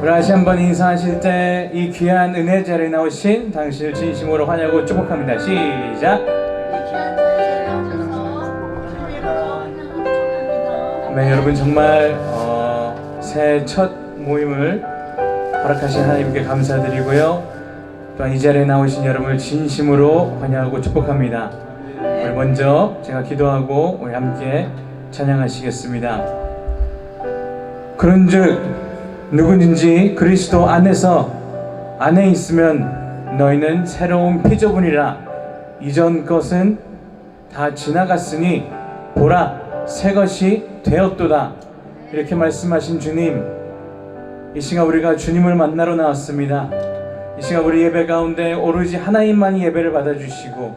우리 다시 한번 인사하실 때 이 귀한 은혜 자리에 나오신 당신을 진심으로 환영하고 축복합니다. 시작. 네, 여러분 정말 새해 첫 모임을 허락하신 하나님께 감사드리고요. 또한 이 자리에 나오신 여러분을 진심으로 환영하고 축복합니다. 우리 먼저 제가 기도하고 우리 함께 찬양하시겠습니다. 그런즉 누구든지 그리스도 안에 있으면 너희는 새로운 피조물이라. 이전 것은 다 지나갔으니 보라 새 것이 되었도다. 이렇게 말씀하신 주님, 이 시간 우리가 주님을 만나러 나왔습니다. 이 시간 우리 예배 가운데 오로지 하나님만이 예배를 받아주시고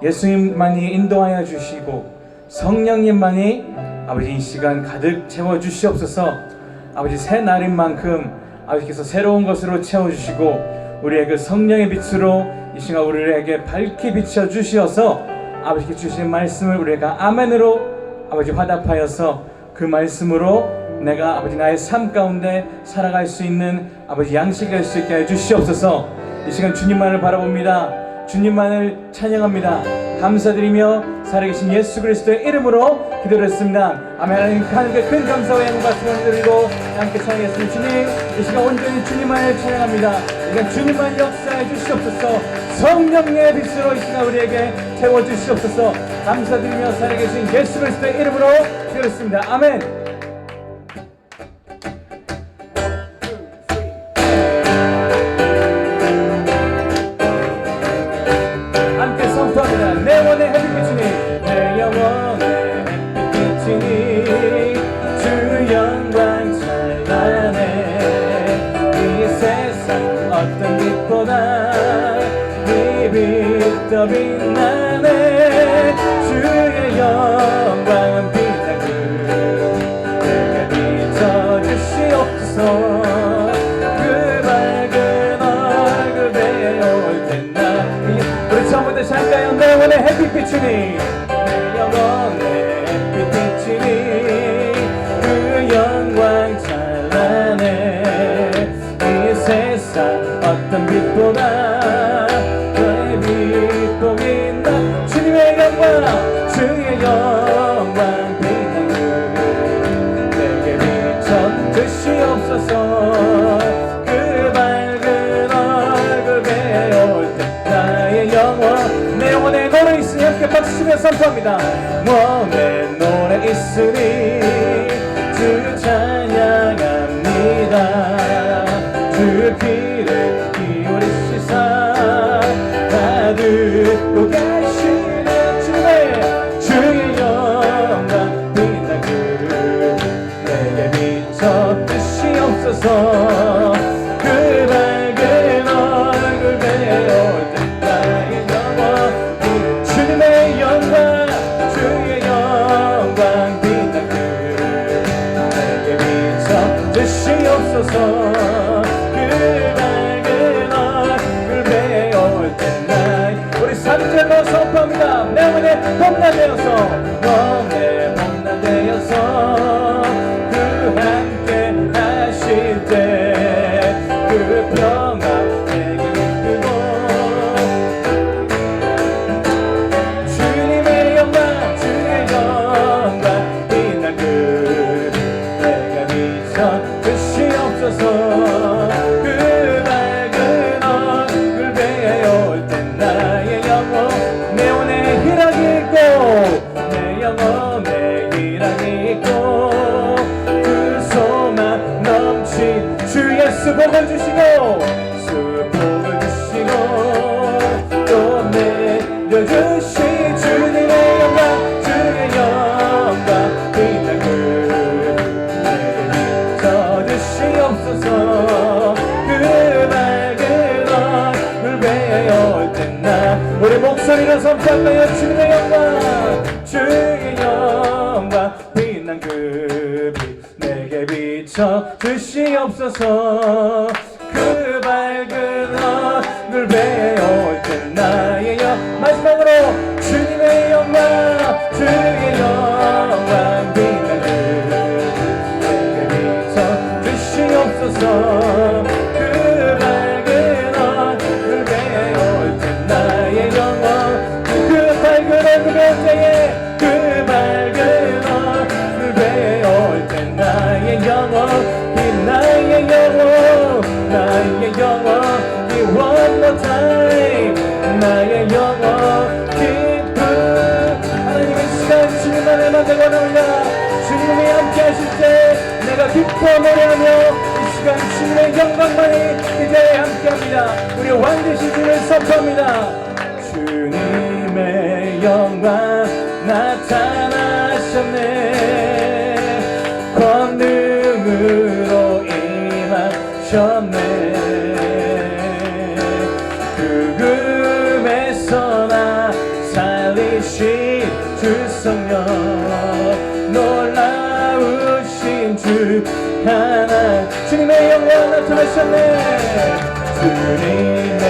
예수님만이 인도하여 주시고 성령님만이 아버지 이 시간 가득 채워주시옵소서. 아버지 새 날인 만큼 아버지께서 새로운 것으로 채워주시고 우리의 그 성령의 빛으로 이 시간 우리에게 밝게 비춰주시어서 아버지께 주신 말씀을 우리가 아멘으로 아버지 화답하여서 그 말씀으로 내가 아버지 나의 삶 가운데 살아갈 수 있는 아버지 양식이 될 수 있게 해주시옵소서. 이 시간 주님만을 바라봅니다. 주님만을 찬양합니다. 감사드리며 살아계신 예수 그리스도의 이름으로 기도했습니다. 아멘. 하나님께 큰 감사와 영광 말씀을 드리고 함께 찬양했습니다. 주님, 이 시간 온전히 주님만을 찬양합니다. 이 시간 주님만 역사해 주시옵소서. 성령의 빛으로 이 시간 우리에게 채워주시옵소서. 감사드리며 살아계신 예수 그리스도의 이름으로 기도했습니다. 아멘. 내 영혼의 햇빛이니 내 영혼의 햇빛이니 주 영광 찬란해. 이 세상 어떤 빛보다 이 빛 더 빛나네. 주의 영광은 빛나그 내게 비춰주시옵소서. 그 밝은 얼굴 배울 때나 우리 처음부터 시작할까요? 내 영혼의 햇빛 비추니 내 영혼의 햇빛 비추니 그 영광 찬란해. 이 세상 어떤 빛보다 너의 빛도 빛나. 주님의 영광 주의 영광 빛나는 내게 비춰 주시옵소서. 그 밝은 얼굴 배울 때 나의 영혼 내 영혼에 노래 있으니 함께 박수치며 선포합니다. 내 노래 있으니 주 찬양합니다. 주 귀를 기울이시사 다 듣고 계시는 주의 영광 빛나그 내게 비춰 주시옵소서. 그 밝은 얼굴 배울 때 나의 영혼 주님의 영광 주의 영광 빛나그 내게 비춰 주시옵소서. 그 밝은 얼굴 배울 때 나의 우리 3절로 선포합니다. 내 영혼에 봄나 되어서 내 봄나 되어서 그 함께 하실 때 그 평화 내게 이끌고 주님의 영광 주의 영광 빛나그 내가 비춰 주시옵소서. 그 밝은 얼굴 배울 때 나의 영혼 내 영혼에 희락이 있고 내 영혼에 희락이 있고 그 소망 넘친 주 예수 복을 주시고 수 복을 주시고 또 내려주신 주님의 영광 주의 영광 빛나그 내게 비춰 주시옵소서. 그 밝은 얼굴 배울 때 나 우리 목소리로 선포할까요? 주님의 영광 주의 영광 빛난 그 빛 내게 비춰 주시옵소서. 그 밝은 얼굴 배울 때 나의 영 마지막으로 주님의 영광 주의 영광 빛나는 내게 비춰 주시옵소서. 주님이 함께 하실 때 내가 기뻐 노래하며 이 시간 주님의 영광만이 이 자리에 함께합니다. 우리 왕 되신 주님을 선포합니다. 주님의 영광 나타나셨네. 권능으로 임하셨네. 죽음에서 나 살리신 주 성령 놀라우신 주 하나 주님의 영광 나타나셨네. 주님의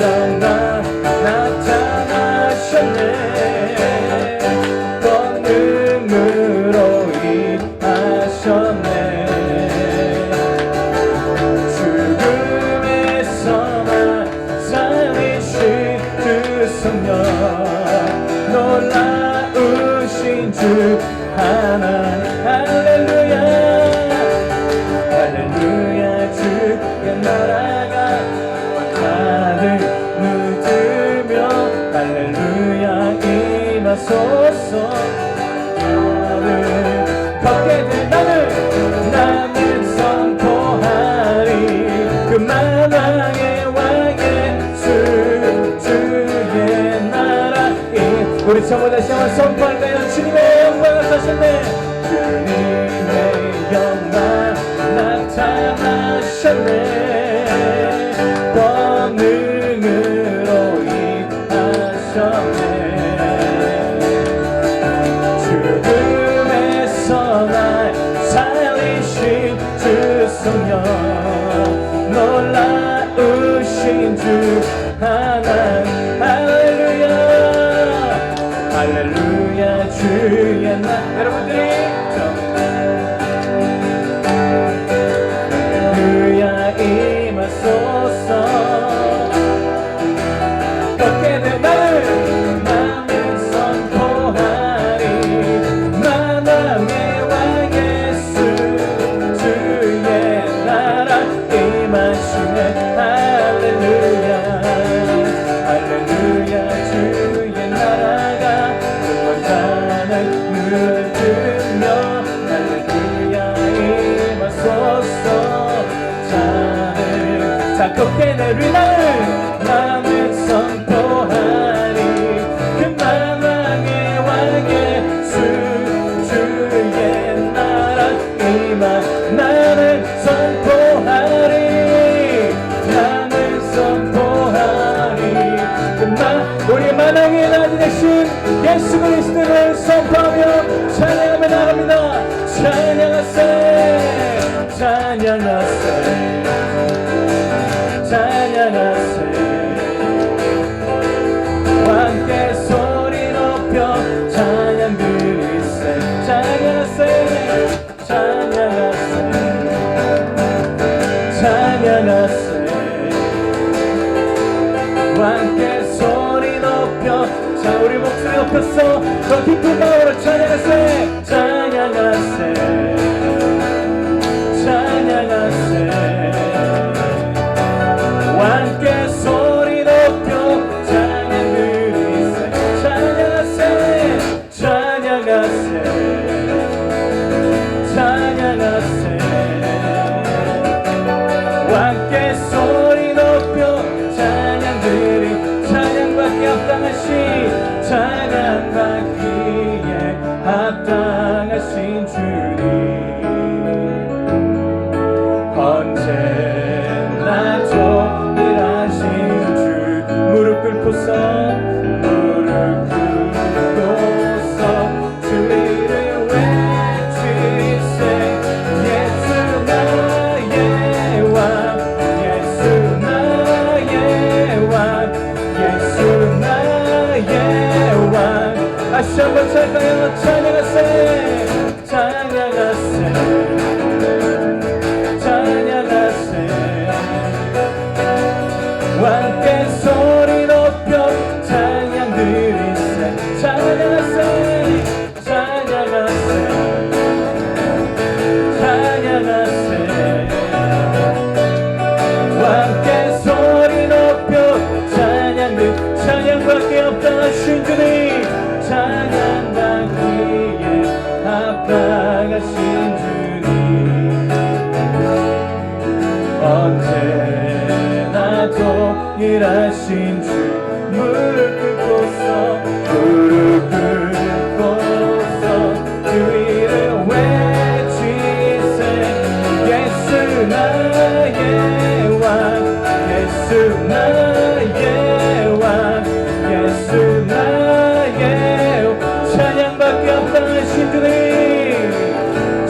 영광 나타나셨네. 권능으로 임하셨네. 죽음에서 나 살리신 주 성령 놀라우신 주 하나님. 할렐루야 할렐루야. 주의 나라가 하늘 누르며 할렐루야 임하소서. 나를 걷게 된 나는 선포하리 그 만왕의 왕 예수 주의 나라에. 우리 전부 다시 한번 선포할까요? 주님의 영광을 사셨네. 주님의 영광 나타나셨네. 권능으로 임하셨네. 죽음에서 날 살리신 주 성령 놀라우신 주 하나님. 할렐루야 할렐루야. 주의 나 여러분들이 할렐루야 임하소서. 걷게 된 나는 선포하리 만왕의 왕 예수 주의 나라 임하시네. 할렐루야 할렐루야. 주의 나라가 하늘 물들며 할렐루야 임하소서. 자 걷게 내리 나는 선포하리 그 만왕의 왕 예수 주의 나라 임하. 나는 선포하리 나는 선포하리 우리 만왕의 아들 되신 예수 그리스도를 선포하며 찬양하며 나갑니다. 찬양하세 찬양하세 찬양하세. 함께 소리 높여 찬양 드리세. 찬양하세 찬양하세 찬양하세. 함께 소리 높여. 자 우리 목소리 높였어. 더 깊은 마음으로 찬양하세 찬양하세 찬양하세. 함께 소리 높여 찬양 드리세. 찬양하세 찬양하세 찬양하세. 함께 소리 높여 찬양 드리. 찬양받기 합당하신 찬양받기에 합당하신 주님 언제나 동일하신 주. 무릎 꿇고서 주 이름 외치세. 예수 나의 왕 예수 나의 왕 예수 나의 왕. 다시 한번 찰까요? 찬양하세 찬양하세 찬양하세. 함께 소리 높여 찬양 드리세. 찬양하세 찬양하세 찬양하세. 함께 소리 높여 찬양 찬양밖에 없다 하신 주님 찬양받기에 합당. 합당하신 주님, 언제나 동일하신 주, 무릎 꿇고서 주 이름 외치세. 예수 나의 왕, 예수 나의 왕, 예수 나의 찬양받기 합당하신 주님,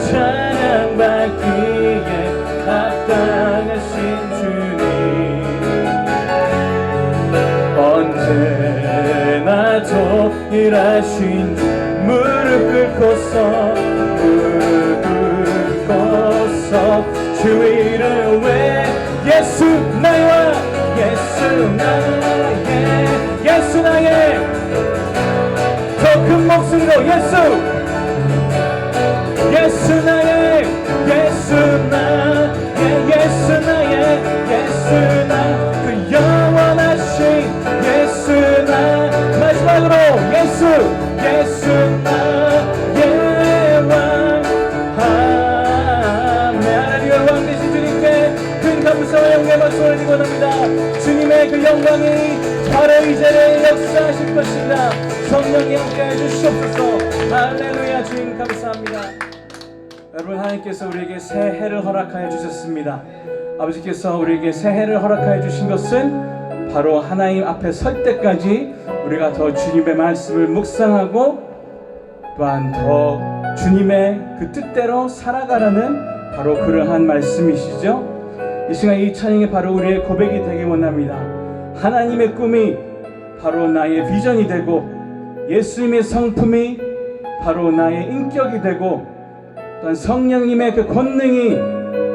찬양받기에 합당하신 주님, 언제나 동일하신 주, 무릎 꿇고서 주 이름 왜 예수 나의 왕, 예수 나의, 예수 나의, 더 큰 목소리로 예수, 예수 나의, 예수 나의, 예수 나의, 예수 나, 그 영원하신 예수 나. 마지막으로 예수, 예수 나의 왕. 아멘. 하나님의 왕 되신 주님께 큰 감사와 영광의 박수 올리고 원합니다. 주님의 그 영광이 바로 이 자리에 역사하실 것입니다. 성령이 함께해 주시옵소서. 할렐루야. 주님 감사합니다. 여러분, 하나님께서 우리에게 새 해를 허락하여 주셨습니다. 아버지께서 우리에게 새 해를 허락하여 주신 것은 바로 하나님 앞에 설 때까지 우리가 더 주님의 말씀을 묵상하고 또한 더 주님의 그 뜻대로 살아가라는 바로 그러한 말씀이시죠. 이 시간 이 찬양이 바로 우리의 고백이 되기 원합니다. 하나님의 꿈이 바로 나의 비전이 되고, 예수님의 성품이 바로 나의 인격이 되고, 또한 성령님의 그 권능이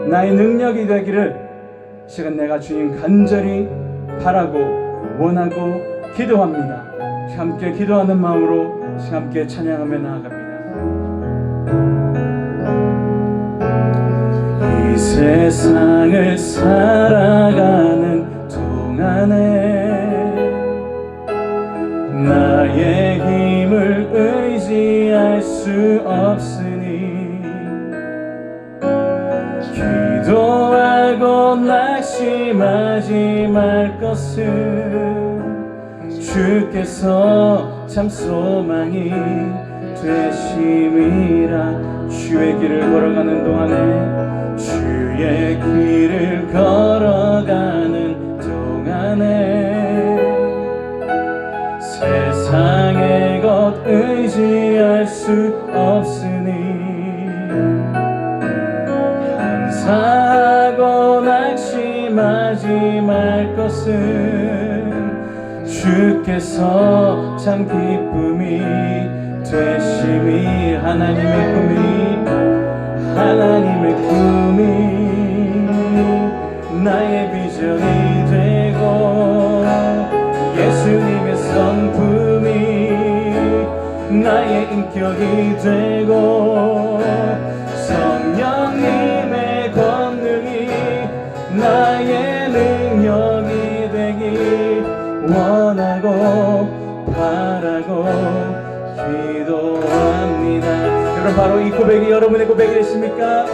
나의 능력이 되기를 시간 내가 주님 간절히 바라고 원하고 기도합니다. 함께 기도하는 마음으로 함께 찬양하며 나아갑니다. 이 세상을 살아가는 동안에 나의 힘을 의지할 수 없으니 기도하고 낙심하지 말 것은 주께서 참 소망이 되심이라. 주의 길을 걸어가는 동안에, 주의 길을 걸어가는 동안에 세상의 것 의지할 수 없으니 감사하고 낙심하지 말 것은 주께서 참 기쁨이 되심이. 하나님의 꿈이 나의 비전이 되고, 예수님의 성품이 나의 인격이 되고, 성령님의 권능이 나의 능력이 되기 원하고 바라고 기도합니다. 여러분, 바로 이 고백이 여러분의 고백이 되십니까?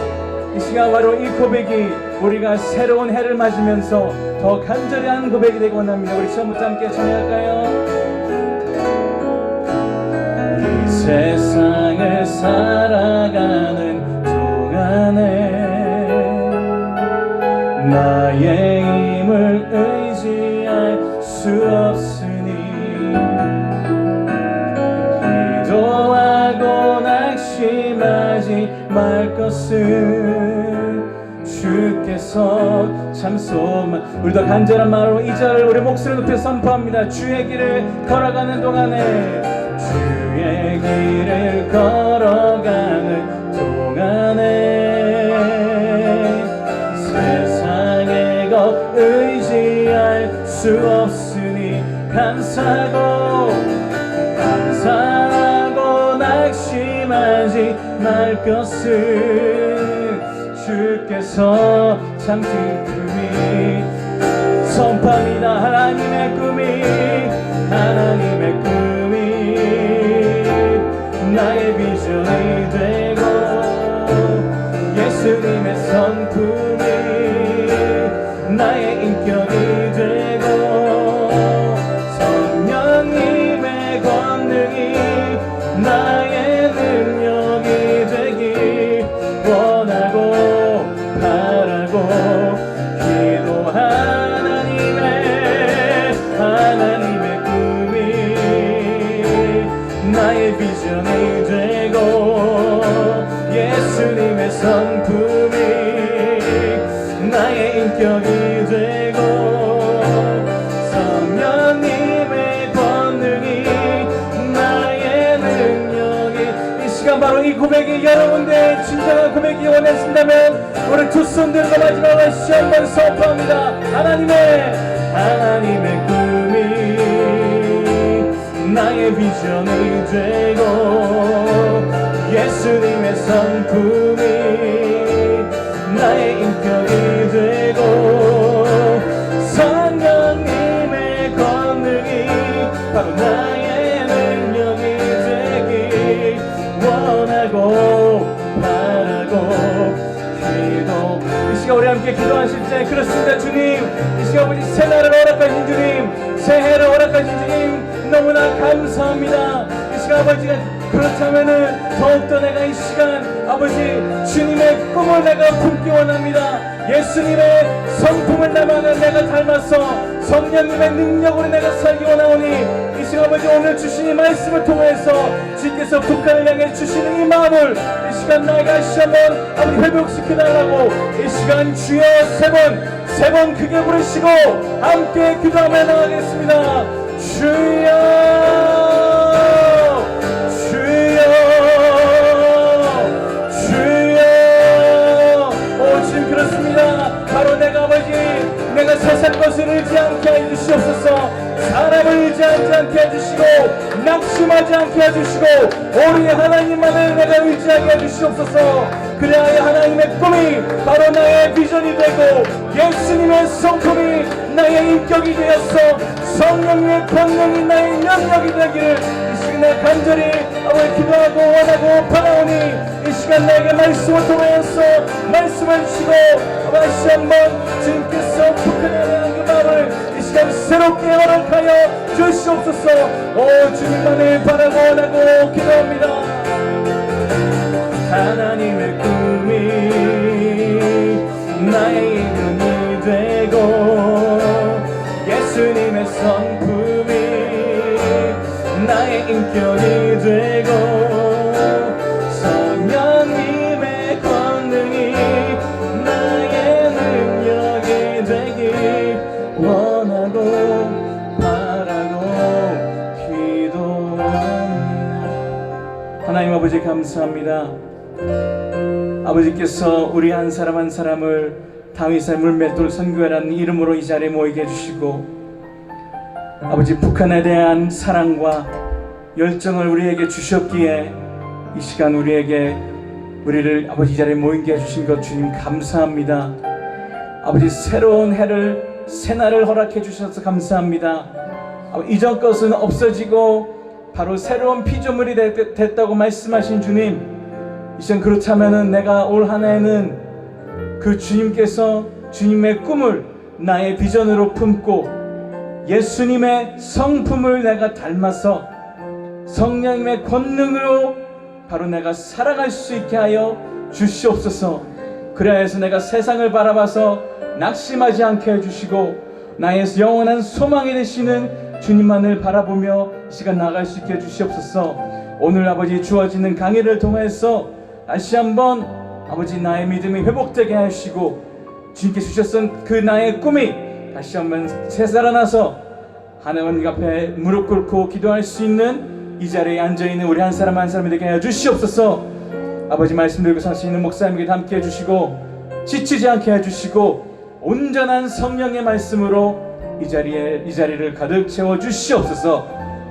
이 시간 바로 이 고백이 우리가 새로운 해를 맞으면서 더 간절히 하는 고백이 되기 원합니다. 우리 처음부터 함께 찬양할까요? 이 세상을 살아가는 동안에 나의 힘을 의지할 수 없으니 기도하고 낙심하지 말 것은 주께서 참 소망. 우리도 간절한 마음으로 이 절을 우리 목소리 높여 선포합니다. 주의 길을 걸어가는 동안에, 주의 길을 걸어가는 동안에 세상의 것 의지할 수 없으니 감사하고 낙심하지 말 것은 주께서 참 기쁨이. 선포합니다. 하나님의 꿈이 나의 비전이 되고, 성품이 나의 인격이 되고 성령님의 권능이 나의 능력이 되길 원하고 바라고 하나님의 꿈이 나의 비전이 되고 예수님의 성품이 나의 인격이 되고 성령님의 권능이 나의 능력이 이 시간 바로 이 고백이 여러분들의 진정한 고백이 원하신다면 우리 두 손 들고 마지막으로 다시 한번 선포합니다. 하나님의 꿈이 나의 비전이 되고 예수님의 성품이 나의 인격이 되고 성령님의 권능이 바로 나의 능력이 되길 원하고 바라고 기도. 이 시간 우리 함께 기도하실 때 그렇습니다. 주님, 이 시간 아버지 새날을 허락하신 주님, 새해를 허락하신 주님 너무나 감사합니다. 이 시간 아버지가 그렇다면은 더욱더 내가 이 시간 아버지 주님의 꿈을 내가 품기 원합니다. 예수님의 성품을 내가 닮아서 성령님의 능력으로 내가 살기 원하오니 이 시간 아버지 오늘 주신 이 말씀을 통해서 주께서 북한을 향해 주시는 이 마음을 이 시간 나에게 다시 한번 아버지 회복시켜달라고 이 시간 주여 세 번 크게 부르시고 함께 기도하며 나가겠습니다. 주여 지금 그렇습니다. 바로 내가 아버지 내가 세상 것을 의지 않게 해주시옵소서. 사람을 의지하지 않게 해주시고 낙심하지 않게 해주시고 오직 하나님만을 내가 의지하게 해주시옵소서. 그래야 하나님의 꿈이 바로 나의 비전이 되고 예수님의 성품이 나의 인격이 되었어 성령의 권능이 나의 능력이 되기를 이 시간 내가 간절히 아버지 기도하고 원하고 바라오니 이 시간 나에게 말씀을 통하여서 말씀을 주시고 다시 한번 주님께서 북한에 대한 그 마음을 이 시간 새롭게 허락하여 주시옵소서. 오 주님만을 바라고 원하고 기도합니다. 하나님의 꿈이 나의 이름이 되고 예수님의 성품이 나의 인격이 되고 성령님의 권능이 나의 능력이 되길 원하고 바라고 기도합니다. 하나님 아버지 감사합니다. 아버지께서 우리 한 사람 한 사람을 다윗의 물맷돌 선교회라는 이름으로 이 자리에 모이게 해주시고 아버지 북한에 대한 사랑과 열정을 우리에게 주셨기에 이 시간 우리를 아버지 이 자리에 모이게 해주신 것 주님 감사합니다. 아버지 새로운 해를 새날을 허락해 주셔서 감사합니다. 이전 것은 없어지고 바로 새로운 피조물이 됐다고 말씀하신 주님, 이 시간 그렇다면은 내가 올 한 해는 그 주님께서 주님의 꿈을 나의 비전으로 품고 예수님의 성품을 내가 닮아서 성령님의 권능으로 바로 내가 살아갈 수 있게 하여 주시옵소서. 그래야 해서 내가 세상을 바라봐서 낙심하지 않게 해주시고 나의 영원한 소망이 되시는 주님만을 바라보며 이 시간 나아갈 수 있게 해주시옵소서. 오늘 아버지 주어지는 강의를 통해서 다시 한번 아버지 나의 믿음이 회복되게 하시고 주님께 주셨던 그 나의 꿈이 다시 한번 새살아나서 하나님 앞에 무릎 꿇고 기도할 수 있는 이 자리에 앉아있는 우리 한 사람 한 사람이 되게 해주시옵소서. 아버지 말씀 들고 사시는 목사님에게 함께 해주시고 지치지 않게 해주시고 온전한 성령의 말씀으로 이 자리를 가득 채워주시옵소서.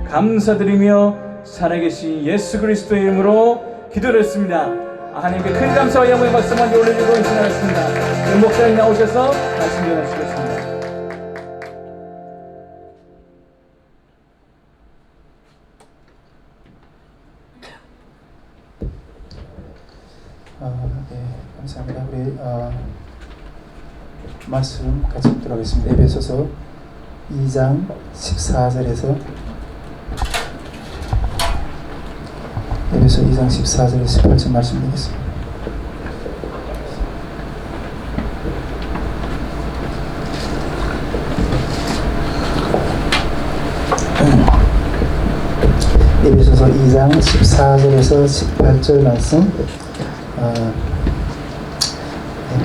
감사드리며 살아계신 예수 그리스도의 이름으로 기도했습니다. 하나님께 큰 감사와 영광의 박수 먼저 올려주고 인사하겠습니다. 목사님 나오셔서 말씀 전해주시겠습니다. 네, 감사합니다. 우리 말씀 같이 읽도록 하겠습니다. 에베소서 2장 14절에서 에베소 2장 14절에서 18절 말씀 드리겠습니다. 에베소서 2장 14절에서 18절 말씀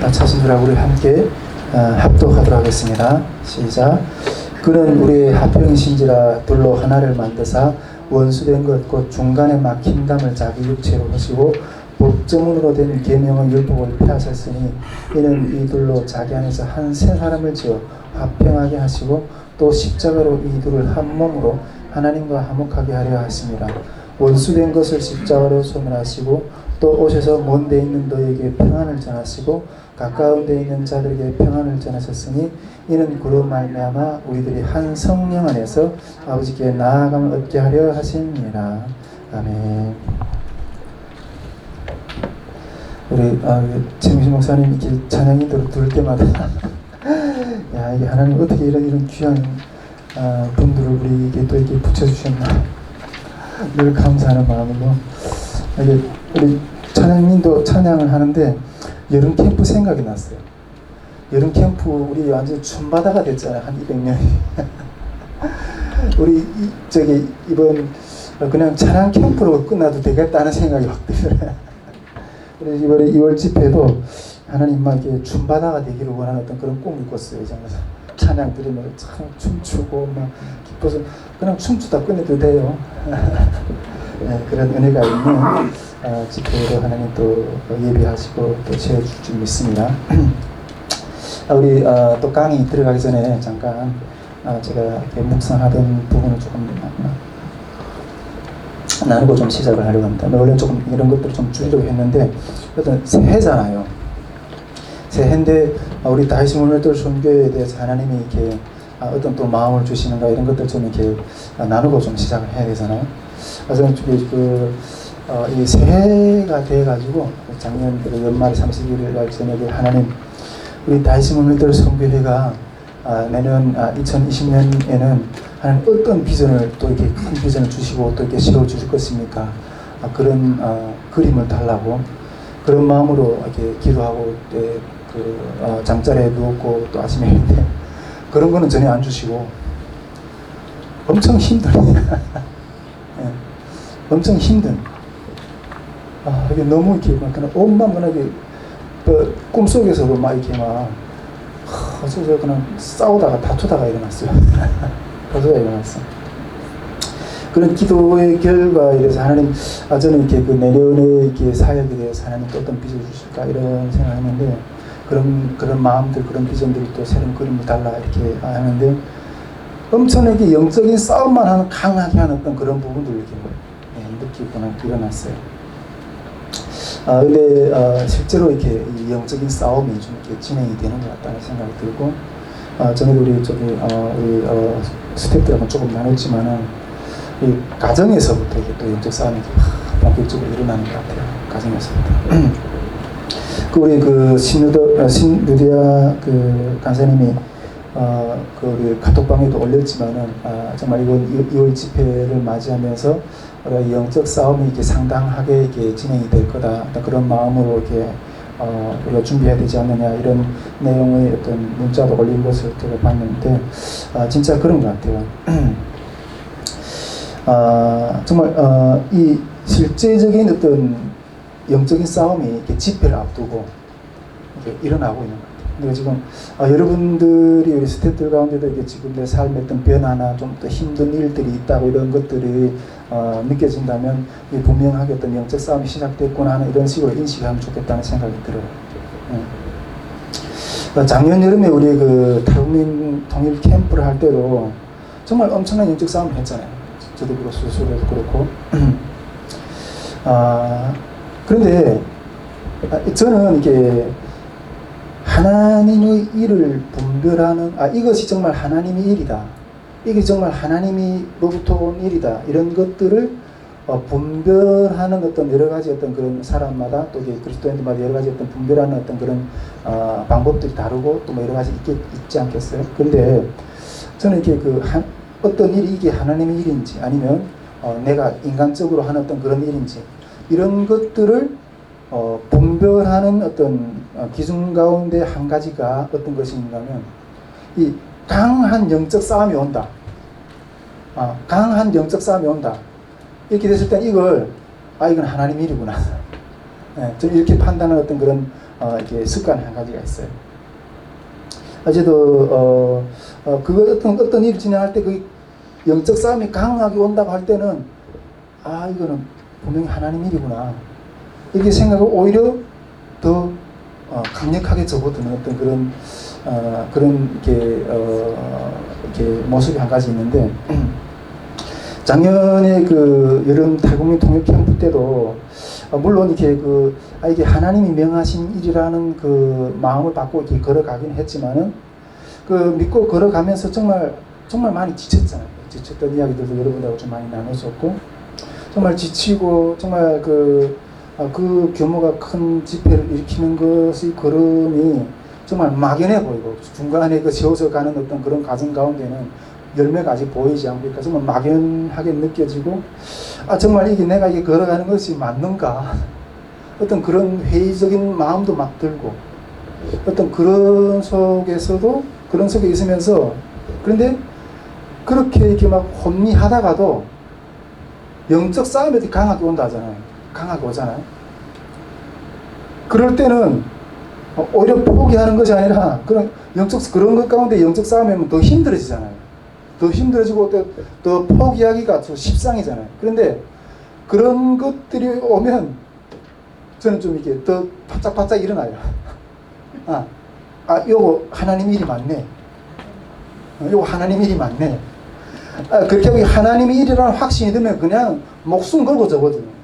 다 찾은 줄 알고 우리 함께 합독하도록 하겠습니다. 시작. 그는 우리의 합형이신지라 둘로 하나를 만드사 원수된 것 곧 중간에 막힌 담을 자기 육체로 하시고 법조문으로 된 계명의 율법을 폐하셨으니 이는 이 둘로 자기 안에서 한 새 사람을 지어 화평하게 하시고 또 십자가로 이 둘을 한 몸으로 하나님과 화목하게 하려 하십니다. 원수된 것을 십자가로 소멸하시고 또 오셔서 먼 데 있는 너에게 평안을 전하시고 가까운 데 있는 자들에게 평안을 전하셨으니 이는 그로 말미암아 우리들이 한 성령 안에서 아버지께 나아감을 얻게 하려 하십니다. 아멘. 우리 최민수 목사님 이렇게 찬양인도로 들을 때마다 야, 이게 하나님 어떻게 이런 귀한 분들을 우리에게 또 이렇게 붙여주셨나 늘 감사하는 마음이고, 이게 우리 찬양인도 찬양을 하는데 여름 캠프 생각이 났어요. 여름 캠프 우리 완전 춤바다가 됐잖아요. 한 200명이 우리 저기 이번 그냥 찬양 캠프로 끝나도 되겠다는 생각이 확 들어요. 우리 이번에 2월 집회도 하나님 막 이렇게 춤바다가 되기를 원하는 어떤 그런 꿈을 꿨어요. 이 장에서 찬양 들으면 참 춤추고 막 기뻐서 그냥 춤추다 끝내도 돼요. 네, 그런 은혜가 있는 집회로 하나님 또 예비하시고 또 채워줄 줄 믿습니다. 우리 또 강의 들어가기 전에 잠깐 제가 이렇게 묵상하던 부분을 조금 나누고 좀 시작을 하려고 합니다. 원래 조금 이런 것들을 좀 줄이려고 했는데 어떤 새해잖아요. 새해인데 우리 다이스 몰메톨 선교에 대해서 하나님이 이렇게 어떤 또 마음을 주시는가 이런 것들 좀 이렇게 나누고 좀 시작을 해야 되잖아요. 그래서 이 새해가 돼가지고 작년 연말 31일 날 저녁에 하나님 우리 다이스 몰메톨 선교회가 내년 2020년에는 하나님 어떤 비전을 또 이렇게 큰 비전을 주시고 또 이렇게 세워 주실 것입니까? 그런 그림을 달라고 그런 마음으로 이렇게 기도하고 잠자리에 누웠고 또 아침에 했는데 그런 거는 전혀 안 주시고 엄청 힘든 네, 엄청 힘든 이게 너무 이렇게 막 그냥 온만하게 꿈속에서도 막 이렇게 막 어쩌죠 그냥 싸우다가 다투다가 일어났어요. 다투다가 일어났어. 그런 기도의 결과 이래서 하나님 저는 이렇게 그 내년에 이렇게 사역에 대해서 하나님 또 어떤 비전을 주실까 이런 생각했는데 그런 마음들 그런 비전들이 또 새로운 그림을 달라 이렇게 하는데 엄청나게 영적인 싸움만 하는 강하게 하는 어떤 그런 부분들을 이렇게 느끼고 일어났어요. 근데 실제로 이렇게 이 영적인 싸움이 좀 이렇게 진행이 되는 것 같다는 생각이 들고 전에도 우리 우리 스태프들하고 조금 나눴지만은 이 가정에서부터 이게 또 영적 싸움이 본격적으로 일어나는 것 같아요. 가정에서부터. 우리 신루디아 간사님이 우리 카톡방에도 올렸지만은 정말 이번 2월 집회를 맞이하면서 우리가 영적 싸움이 이렇게 상당하게 이렇게 진행이 될 거다 그런 마음으로 이렇게 우리가 준비해야 되지 않느냐 이런 내용의 어떤 문자도 올린 것을 제가 봤는데 진짜 그런 것 같아요. 정말 이 실제적인 어떤 영적인 싸움이 이렇게 집회를 앞두고 이렇게 일어나고 있는 것 같아요. 근데 지금 여러분들이 우리 스태프들 가운데도 이게 지금 내 삶의 어떤 변화나 좀 더 힘든 일들이 있다고 이런 것들이 느껴진다면 분명하게 어떤 영적 싸움이 시작됐구나 하는 이런 식으로 인식하면 좋겠다는 생각이 들어요. 작년 여름에 우리 그 탈북민 통일 캠프를 할 때도 정말 엄청난 영적 싸움을 했잖아요. 저도 그렇고 수수도 그렇고. 그런데 저는 이게 하나님의 일을 분별하는 이것이 정말 하나님의 일이다. 이게 정말 하나님으로부터 온 일이다. 이런 것들을 분별하는 어떤 여러 가지 어떤 그런 사람마다 또 그리스도인들마다 여러 가지 어떤 분별하는 어떤 그런 방법들이 다르고 또 뭐 여러 가지 있지 않겠어요? 근데 저는 이렇게 어떤 일이 이게 하나님의 일인지 아니면 내가 인간적으로 하는 어떤 그런 일인지 이런 것들을 분별하는 어떤 기준 가운데 한 가지가 어떤 것인가 하면 이 강한 영적 싸움이 온다. 강한 영적 싸움이 온다. 이렇게 됐을 때 이건 하나님 일이구나. 네, 저는 이렇게 판단하는 어떤 그런 이렇게 습관 한 가지가 있어요. 어제도 어떤 일을 진행할 때 그 영적 싸움이 강하게 온다고 할 때는 이거는 분명히 하나님 일이구나. 이렇게 생각을 오히려 더 강력하게 접어드는 어떤 그런 이렇게 모습이 한 가지 있는데 작년에 그 여름 탈북민 통역 캠프 때도 물론 이렇게 이게 하나님이 명하신 일이라는 그 마음을 받고 이렇게 걸어가긴 했지만은 믿고 걸어가면서 정말 많이 지쳤잖아요. 지쳤던 이야기들도 여러분들하고 좀 많이 나눴었고 정말 지치고 정말 그 규모가 큰 집회를 일으키는 것의 걸음이 정말 막연해 보이고 중간에 세워서 가는 어떤 그런 과정 가운데는 열매가 아직 보이지 않고 그러니까 정말 막연하게 느껴지고 정말 내가 걸어가는 것이 맞는가 어떤 그런 회의적인 마음도 막 들고 어떤 그런 속에 있으면서 그런데 그렇게 이렇게 막 혼미하다가도 영적 싸움이 강하게 온다 하잖아요. 강하게 오잖아요. 그럴 때는 오히려 포기하는 것이 아니라 그런 것 가운데 영적 싸움이 오면 더 힘들어지잖아요. 더 힘들어지고 더 포기하기가 더 십상이잖아요. 그런데 그런 것들이 오면 저는 좀 이렇게 더 바짝바짝 일어나요. 요거 하나님 일이 맞네. 요거 하나님 일이 맞네. 그렇게 하고 하나님의 일이라는 확신이 들면 그냥 목숨 걸고 접어드는.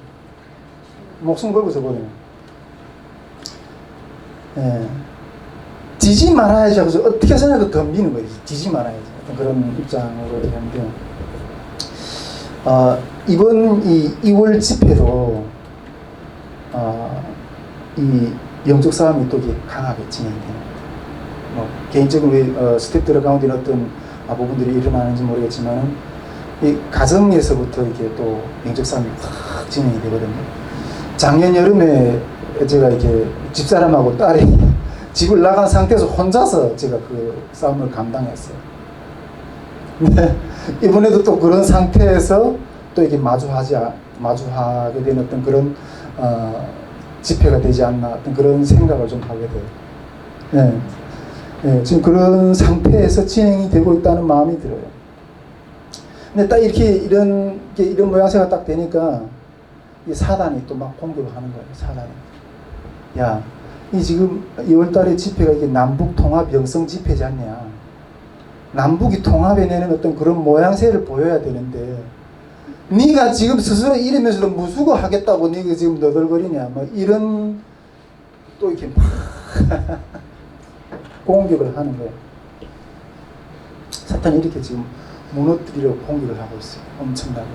예. 지지 말아야지 하고서 어떻게 생각해도 덤비는 거예요. 지지 말아야지. 어떤 그런 입장으로 되는데, 이번 이 2월 집회도, 이 영적 싸움이 또 강하게 진행되는 거예요. 개인적인 우리 스태프들 가운데 어떤 부분들이 일어나는지 모르겠지만은, 이 가정에서부터 이게 또 영적 싸움이 확 진행이 되거든요. 작년 여름에 제가 이렇게 집사람하고 딸이 집을 나간 상태에서 혼자서 제가 그 싸움을 감당했어요. 근데 이번에도 또 그런 상태에서 또 이렇게 마주하게 된 어떤 그런 집회가 되지 않나 어떤 그런 생각을 좀 하게 돼요. 네, 지금 그런 상태에서 진행이 되고 있다는 마음이 들어요. 근데 딱 이렇게 이런 모양새가 딱 되니까 이 사단이 또 막 공격을 하는 거예요. 사단이. 야, 이 지금 2월달에 집회가 이게 남북 통합 영성 집회지 않냐. 남북이 통합해내는 어떤 그런 모양새를 보여야 되는데, 네가 지금 스스로 이러면서도 무수고 하겠다고 네가 지금 너덜거리냐. 뭐 이런 또 이렇게 막 공격을 하는 거예요. 사탄이 이렇게 지금 무너뜨리려고 공격을 하고 있어요. 엄청나게.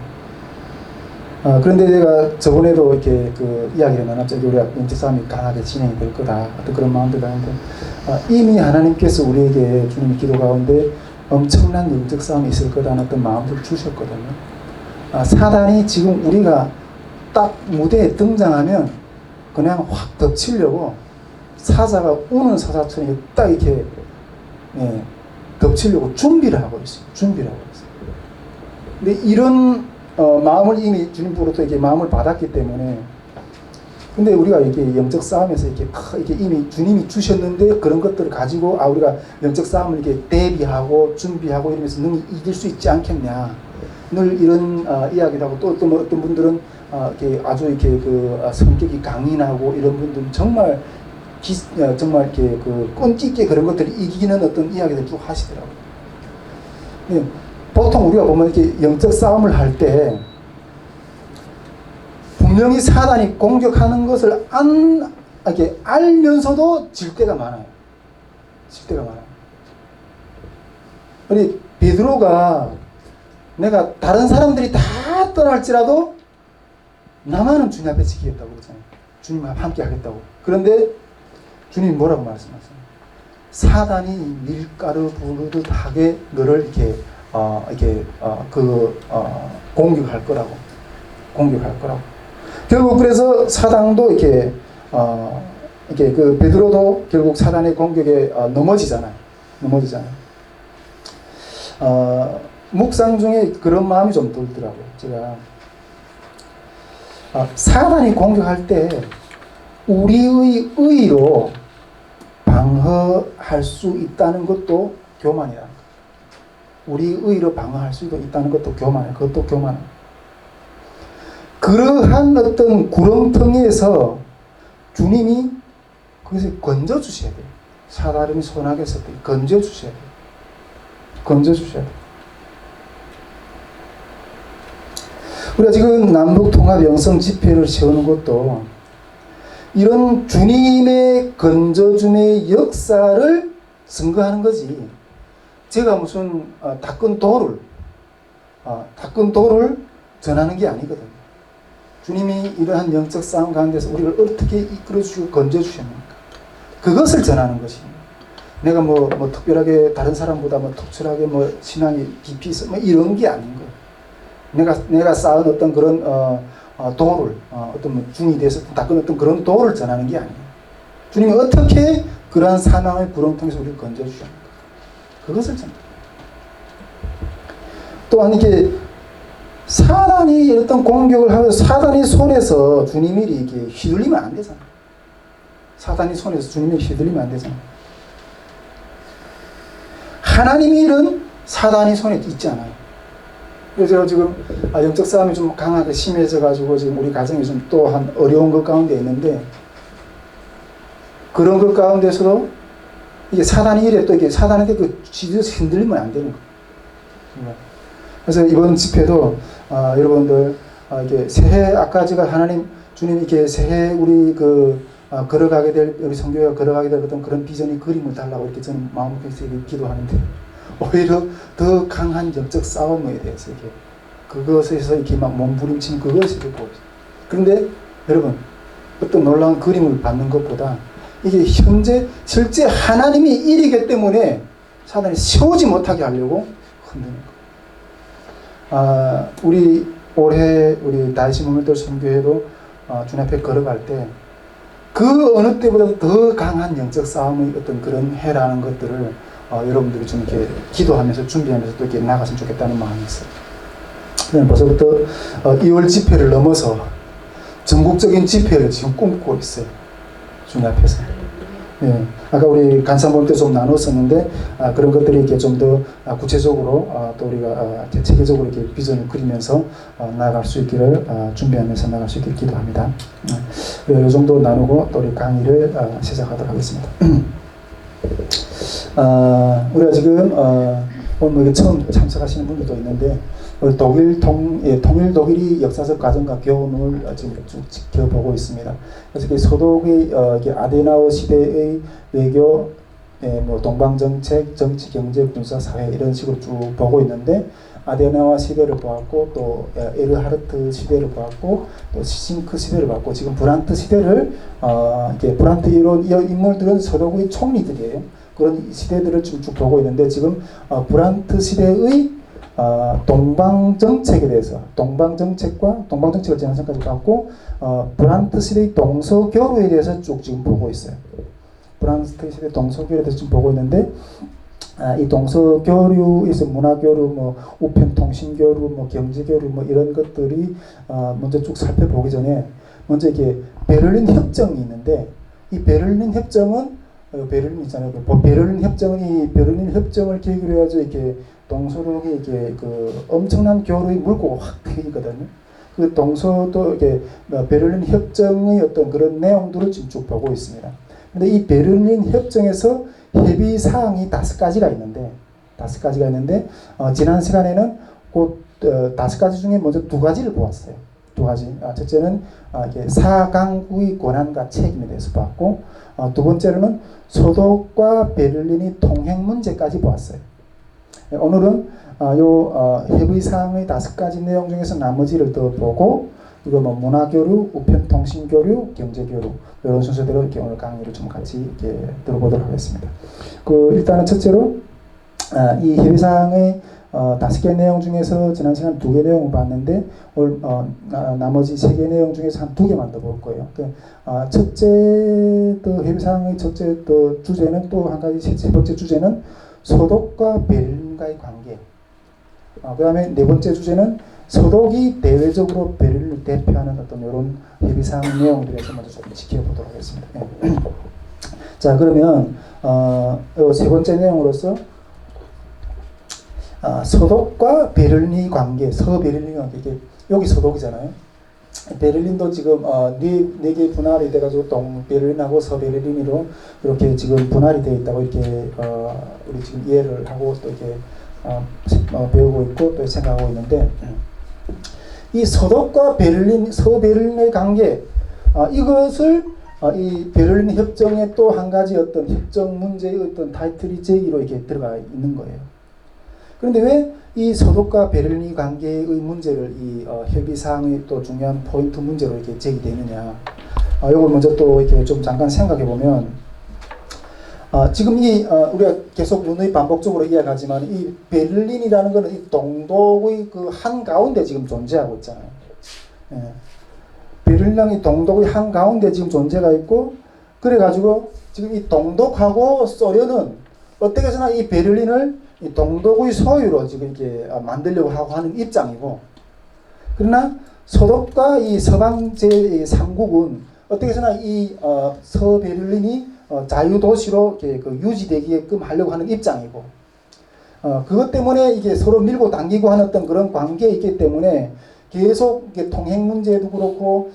그런데 내가 저번에도 이렇게 그 이야기를 나눴죠. 우리가 영적 싸움이 강하게 진행이 될 거다. 어떤 그런 마음들 가운데 이미 하나님께서 우리에게 주님의 기도 가운데 엄청난 영적 싸움이 있을 거다는 어떤 마음들을 주셨거든요. 사단이 지금 우리가 딱 무대에 등장하면 그냥 확 덮치려고 사자가 우는 사자처럼 딱 이렇게 덮치려고 준비를 하고 있어요. 근데 이런 마음을 이미 주님으로부터 이렇게 마음을 받았기 때문에, 근데 우리가 이렇게 영적 싸움에서 이렇게 이미 주님이 주셨는데 그런 것들을 가지고 우리가 영적 싸움을 이렇게 대비하고 준비하고 이러면서 능히 이길 수 있지 않겠냐. 늘 이런 이야기를 하고 또 어떤 분들은 이렇게 아주 이렇게 그 성격이 강인하고 이런 분들은 정말 이렇게 그 끈기 있게 그런 것들을 이기는 어떤 이야기를 쭉 하시더라고요. 네. 보통 우리가 보면 이렇게 영적 싸움을 할 때 분명히 사단이 공격하는 것을 이렇게 알면서도 질 때가 많아요. 우리 베드로가 내가 다른 사람들이 다 떠날지라도 나만은 주님 앞에 지키겠다고 그러잖아요. 주님과 함께 하겠다고. 그런데 주님이 뭐라고 말씀하세요? 사단이 밀가루 부르듯 하게 너를 공격할 거라고. 공격할 거라고. 결국 그래서 사단도 그 베드로도 결국 사단의 공격에 넘어지잖아요. 묵상 중에 그런 마음이 좀 들더라고요. 제가 사단이 공격할 때 우리의 의로 방어할 수 있다는 것도 교만이다. 우리의 의로 방어할 수 있다는 것도 교만이에요. 그것도 교만이에요. 그러한 어떤 구렁텅이에서 주님이 거기서 건져 주셔야 돼요. 사단이 손아귀에 있을 때 건져 주셔야 돼요. 건져 주셔야 돼요. 우리가 지금 남북통합 영성 집회를 세우는 것도 이런 주님의 건져줌의 역사를 증거하는 거지. 제가 무슨 닦은 돌을 전하는 게 아니거든요. 주님이 이러한 영적 싸움 가운데서 우리를 어떻게 이끌어주시고 건져주셨는가, 그것을 전하는 것입니다. 내가 뭐 특별하게 다른 사람보다 특별하게 신앙이 깊이 있어 이런 게 아닌 거예요. 내가 쌓은 어떤 그런 돌을 어떤 중이 돼서 닦은 어떤 그런 돌을 전하는 게 아니에요. 주님이 어떻게 그러한 사망의 구렁텅이에서 우리를 건져주셨는가, 그것을 전합니다. 또한 이게 사단이 어떤 공격을 하면서 사단의 손에서 주님이 이렇게 휘둘리면 안 되잖아요. 사단의 손에서 주님이 휘둘리면 안 되잖아요. 하나님의 일은 사단의 손에 있지 않아요. 그래서 제가 지금 영적 싸움이 좀 강하게 심해져가지고 지금 우리 가정이 좀 또한 어려운 것 가운데 있는데, 그런 것 가운데서도 이게 사단이 이래 또 이게 사단한테 지지에서 흔들리면 안 되는 거예요. 그래서 이번 집회도 여러분들 이게 새해 아까 제가 하나님 주님 이렇게 새해 우리 걸어가게 될 우리 성교회가 걸어가게 될 어떤 그런 비전의 그림을 달라고 이렇게 저는 마음속에서 기도하는데, 오히려 더 강한 영적 싸움에 대해서 이렇게 그것에서 이렇게 막 몸부림치는 그것을 보고 있어요. 그런데 여러분, 어떤 놀라운 그림을 받는 것보다 이게 현재 실제 하나님이 일이기 때문에 사단이 세우지 못하게 하려고 흔드는 거예요. 우리 올해 우리 다시 몸을 선교회도 주님 앞에 걸어갈 때 그 어느 때보다도 더 강한 영적 싸움의 어떤 그런 해라는 것들을 여러분들이 좀 이렇게 기도하면서 준비하면서 또 이렇게 나갔으면 좋겠다는 마음이 있어요. 벌써부터 2월 집회를 넘어서 전국적인 집회를 지금 꿈꾸고 있어요. 주님 앞에서. 예. 아까 우리 간사모임 때 좀 나눴었는데 그런 것들이 이렇게 좀 더 구체적으로 또 우리가 체계적으로 이렇게 비전을 그리면서 나아갈 수 있기를 준비하면서 나아갈 수 있기를 기도합니다. 이 정도 나누고 또 우리 강의를 시작하도록 하겠습니다. 우리가 지금 오늘 처음 참석하시는 분들도 있는데 통일 독일이 역사적 과정과 교훈을 지금 쭉 지켜보고 있습니다. 그래서 서독의 아데나우 시대의 외교, 동방정책, 정치, 경제, 군사, 사회 이런 식으로 쭉 보고 있는데, 아데나우 시대를 보았고 또 에르하르트 시대를 보았고 또 시싱크 시대를 보았고 지금 브란트 시대를 브란트 이런 인물들은 서독의 총리들이에요. 그런 시대들을 쭉 보고 있는데, 지금 브란트 시대의 동방정책에 대해서 동방정책을 지난번까지 봤고 브란트 시대의 동서교류에 대해서 쭉 지금 보고 있어요. 브란트 시대 동서교류에 대해서 지금 보고 있는데, 이 동서교류에서 문화교류, 우편통신교류, 경제교류 이런 것들이 먼저 쭉 살펴보기 전에 먼저 이게 베를린 협정이 있는데, 이 베를린 협정은 베를린 있잖아요. 베를린 협정을 계기로 해서 이렇게 동서독이 이게 엄청난 교류의 물꼬가 확 트이거든요. 그 동서도 이게 베를린 협정의 어떤 그런 내용들을 지금 쭉 보고 있습니다. 근데 이 베를린 협정에서 협의 사항이 5가지가 있는데, 지난 시간에는 그 5가지 중에 먼저 2가지를 보았어요. 2가지. 첫째는 사강국의 권한과 책임에 대해서 봤고, 두 번째로는 소독과 베를린의 통행 문제까지 보았어요. 오늘은 협의 사항의 5가지 내용 중에서 나머지를 더 보고 이거 뭐 문화교류, 우편통신교류, 경제교류 이런 순서대로 이렇게 오늘 강의를 좀 같이 이렇게 들어보도록 하겠습니다. 일단은 첫째로 이 협의사항의 5개 내용 중에서 지난 시간 2개 내용을 봤는데 오늘 나머지 3개 내용 중에서 한 2개만 더 볼 거예요. 첫째 협의사항의 첫째 주제는 또 한 가지 세 번째 주제는 소독과 베를린과의 관계. 그 다음에 네 번째 주제는 소독이 대외적으로 베를린을 대표하는 어떤 이런 협의사항 내용들에서 먼저 좀 지켜보도록 하겠습니다. 네. 자, 그러면 세 번째 내용으로서 소독과 베를린의 관계, 서베를린 관계, 이게 여기 소독이잖아요. 베를린도 지금 네 개 분할이 돼가지고 동베를린하고 서베를린으로 이렇게 지금 분할이 되어 있다고 이렇게 우리 지금 이해를 하고 또 이렇게 배우고 있고 또 생각하고 있는데 이 소독과 베를린, 서베를린의 관계 이것을 이 베를린 협정의 또 한 가지 어떤 협정 문제의 어떤 타이틀이 제기로 이렇게 들어가 있는 거예요. 그런데 왜 이 소독과 베를린 관계의 문제를 이 협의사항의 또 중요한 포인트 문제로 이렇게 제기되느냐? 이걸 먼저 또 이렇게 좀 잠깐 생각해 보면 지금 우리가 계속 누누이 반복적으로 이야기하지만 이 베를린이라는 것은 이 동독의 그 한 가운데 지금 존재하고 있잖아요. 예. 베를린이 동독의 한 가운데 지금 존재가 있고 그래가지고 지금 이 동독하고 소련은 어떻게 해서나 이 베를린을 이 동독의 소유로 지금 이렇게 만들려고 하고 하는 입장이고, 그러나 소독과 이 서방 제3국은 어떻게 해서나 이 서베를린이 자유도시로 이렇게 그 유지되게끔 하려고 하는 입장이고, 그것 때문에 이게 서로 밀고 당기고 하는 어떤 그런 관계에 있기 때문에 계속 이게 통행 문제도 그렇고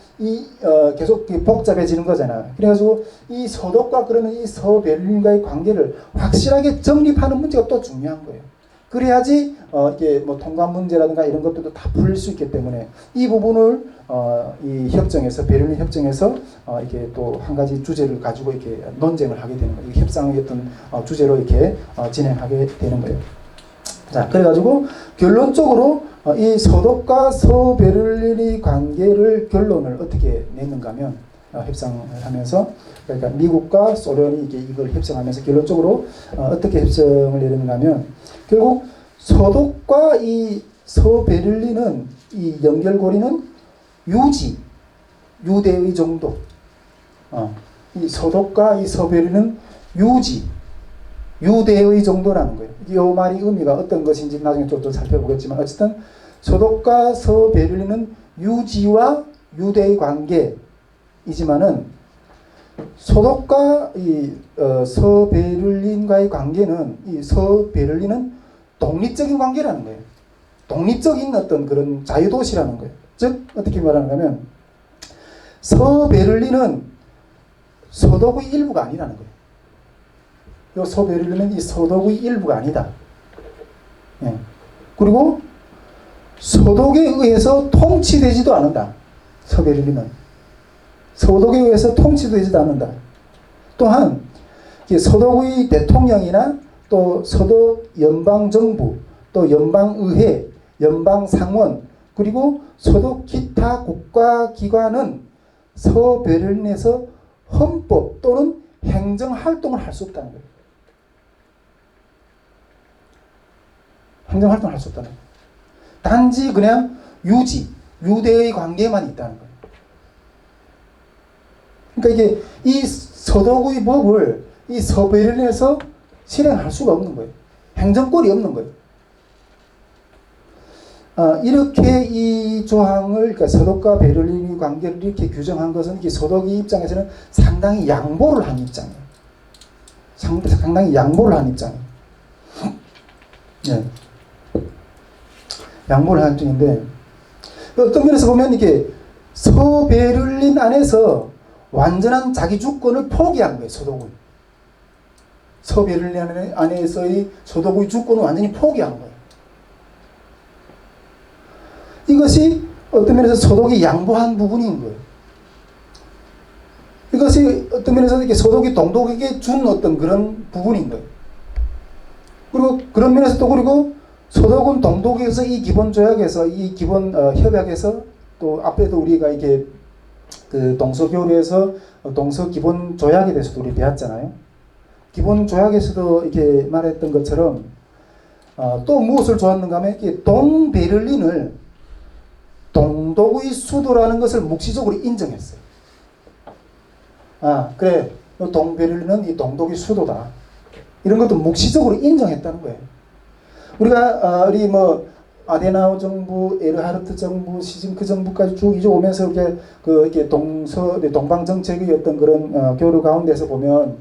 계속 복잡해지는 거잖아요. 그래가지고 이 소독과 그러면 이 서베를린과의 관계를 확실하게 정립하는 문제가 또 중요한 거예요. 그래야지 이게 뭐 통관 문제라든가 이런 것들도 다 풀릴 수 있기 때문에 이 부분을 이 협정에서 베를린 협정에서 이게 또 한 가지 주제를 가지고 이렇게 논쟁을 하게 되는 거예요. 협상의 어떤 주제로 이렇게 진행하게 되는 거예요. 자, 그래가지고 결론적으로 이 소독과 서베를린의 관계를 결론을 어떻게 내는가 하면 협상을 하면서 그러니까 미국과 소련이 이걸 협상하면서 결론적으로 어떻게 협상을 내는가 하면 결국 소독과 이 서베를린은 이 연결고리는 유대의 정도. 이 소독과 이 서베를린은 유대의 정도라는 거예요. 이 말이 의미가 어떤 것인지 나중에 좀 더 살펴보겠지만 어쨌든 소독과 서베를린은 유지와 유대의 관계이지만은 소독과 이 서베를린과의 관계는 이 서베를린은 독립적인 관계라는 거예요. 독립적인 어떤 그런 자유도시라는 거예요. 즉 어떻게 말하는가 하면 서베를린은 소독의 일부가 아니라는 거예요. 이 서베를린은 이 소독의 일부가 아니다. 예. 그리고 소독에 의해서 통치되지도 않는다. 서베를린은 소독에 의해서 통치되지도 않는다. 또한 소독의 대통령이나 또 소독 연방정부, 또 연방의회, 연방상원, 그리고 소독 기타 국가기관은 서베를린에서 헌법 또는 행정활동을 할 수 없다는 거예요. 행정활동을 할 수 없다는 거예요. 단지 그냥 유대의 관계만 있다는 거예요. 그러니까 이게 이 소독의 법을 이 서베를린에서 실행할 수가 없는 거예요. 행정권이 없는 거예요. 이렇게 이 조항을, 그러니까 소독과 베를린의 관계를 이렇게 규정한 것은 이 소독의 입장에서는 상당히 양보를 한 입장이에요. 상당히 양보를 한 입장이에요. 네. 양보를 한 입장인데, 어떤 면에서 보면 이게 서베를린 안에서 완전한 자기 주권을 포기한 거예요, 소독은. 서베를린 안에서의 소독의 주권을 완전히 포기한 거예요. 이것이 어떤 면에서 소독이 양보한 부분인 거예요. 이것이 어떤 면에서 이렇게 소독이 동독에게 준 어떤 그런 부분인 거예요. 그리고 그런 면에서 또 그리고 소독은 동독에서 이 기본 조약에서 이 기본 협약에서 또 앞에도 우리가 이게 그 동서교류에서 동서 기본 조약에 대해서도 우리 배웠잖아요. 기본 조약에서도 이렇게 말했던 것처럼 또 무엇을 좋았는가 하면 동베를린을 동독의 수도라는 것을 묵시적으로 인정했어요. 그래, 동베를린은 이 동독의 수도다. 이런 것도 묵시적으로 인정했다는 거예요. 우리가 우리 뭐 아데나우 정부, 에르하르트 정부, 시진크 정부까지 쭉 이제 오면서 이렇게 동방 정책의 어떤 그런 교류 가운데서 보면